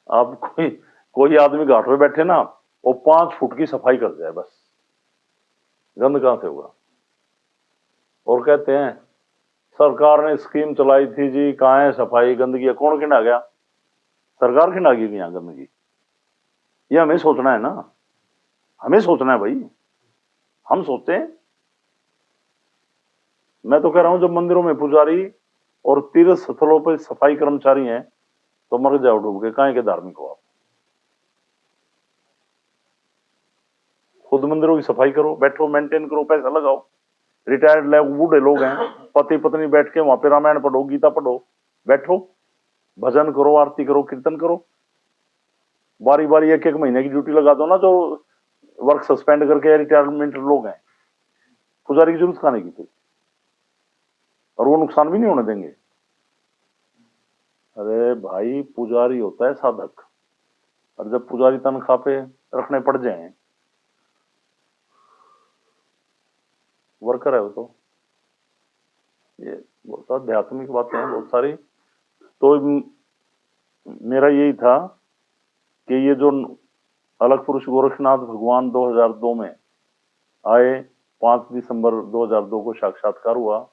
[SPEAKER 2] आप कोई आदमी घाट पे बैठे ना और 5 फुट की सफाई कर जाए बस, गंद कहां से होगा? और कहते हैं सरकार ने स्कीम चलाई थी जी, कहां है सफाई? गंदगी कौन खिंडा गया? सरकार खिंडा गई यहां गंदगी? ये हमें सोचना है ना, हमें सोचना है भाई, हम सोचते हैं। मैं तो कह रहा हूं जब मंदिरों में पुजारी और तीर्थ स्थलों पर सफाई कर्मचारी हैं तो मर जाओ डूब के, काहे के धार्मिक हो आप? खुद मंदिरों की सफाई करो, बैठो, मेंटेन करो, पैसा लगाओ। रिटायर्ड लोग, बूढ़े लोग हैं, पति पत्नी बैठ के वहां पे रामायण पढ़ो, गीता पढ़ो, बैठो, भजन करो, आरती करो, कीर्तन करो। बारी बारी एक एक महीने की ड्यूटी लगा दो ना, जो वर्क सस्पेंड करके रिटायरमेंट लोग हैं, पुजारी की जरूरत खाने की थी, और वो नुकसान भी नहीं होने देंगे। अरे भाई, पुजारी होता है साधक, और जब पुजारी तनख्वाह पे रखने पड़ जाए, वर्कर है वो तो। ये बहुत आध्यात्मिक बातें हैं बहुत सारी। तो मेरा यही था कि ये जो अलग पुरुष गोरखनाथ भगवान 2002 में आए, 5 दिसंबर 2002 को साक्षात्कार हुआ,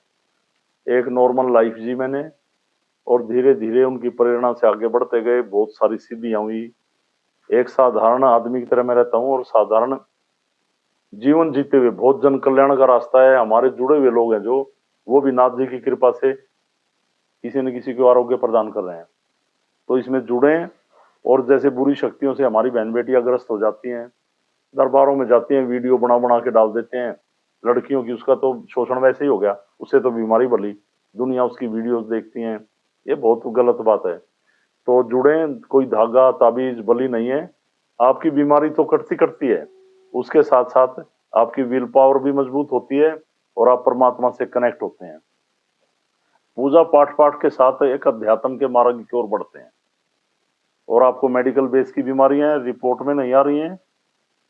[SPEAKER 2] एक नॉर्मल लाइफ जी मैंने, और धीरे धीरे उनकी प्रेरणा से आगे बढ़ते गए, बहुत सारी सिद्धियां हुई। एक साधारण आदमी की तरह मैं रहता हूं, और साधारण जीवन जीते हुए बहुत जन कल्याण का रास्ता है। हमारे जुड़े हुए लोग हैं जो, वो भी नाथ जी की कृपा से किसी न किसी को आरोग्य प्रदान कर रहे हैं, तो इसमें जुड़े। और जैसे बुरी शक्तियों से हमारी बहन बेटियां ग्रस्त हो जाती हैं, दरबारों में जाती हैं, वीडियो बना बना के डाल देते हैं लड़कियों की, उसका तो शोषण वैसे ही हो गया, उससे तो बीमारी बढ़ी, दुनिया उसकी वीडियोस देखती हैं, ये बहुत गलत बात है। तो जुड़े, कोई धागा ताबीज बलि नहीं है। आपकी बीमारी तो कटती कटती है, उसके साथ साथ आपकी विल पावर भी मजबूत होती है, और आप परमात्मा से कनेक्ट होते हैं। पूजा पाठ पाठ के साथ एक अध्यात्म के मार्ग की ओर बढ़ते हैं, और आपको मेडिकल बेस की बीमारियां रिपोर्ट में नहीं आ रही हैं,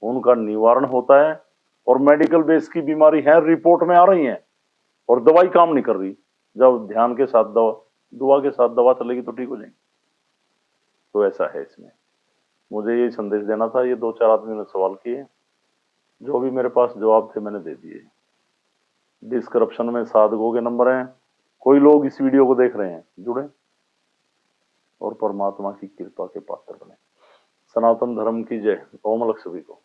[SPEAKER 2] उनका निवारण होता है। और मेडिकल बेस की बीमारी है, रिपोर्ट में आ रही हैं, और दवाई काम नहीं कर रही, जब ध्यान के साथ दुआ के साथ दवा चलेगी तो ठीक हो जाएंगे। तो ऐसा है इसमें। मुझे ये संदेश देना था। ये 2-4 आदमी ने सवाल किए, जो भी मेरे पास जवाब थे मैंने दे दिए। डिस्क्रिप्शन में साधकों के नंबर हैं, कोई लोग इस वीडियो को देख रहे हैं, जुड़े और परमात्मा की कृपा के पात्र बने। सनातन धर्म की जय। ओम अलग सभी को।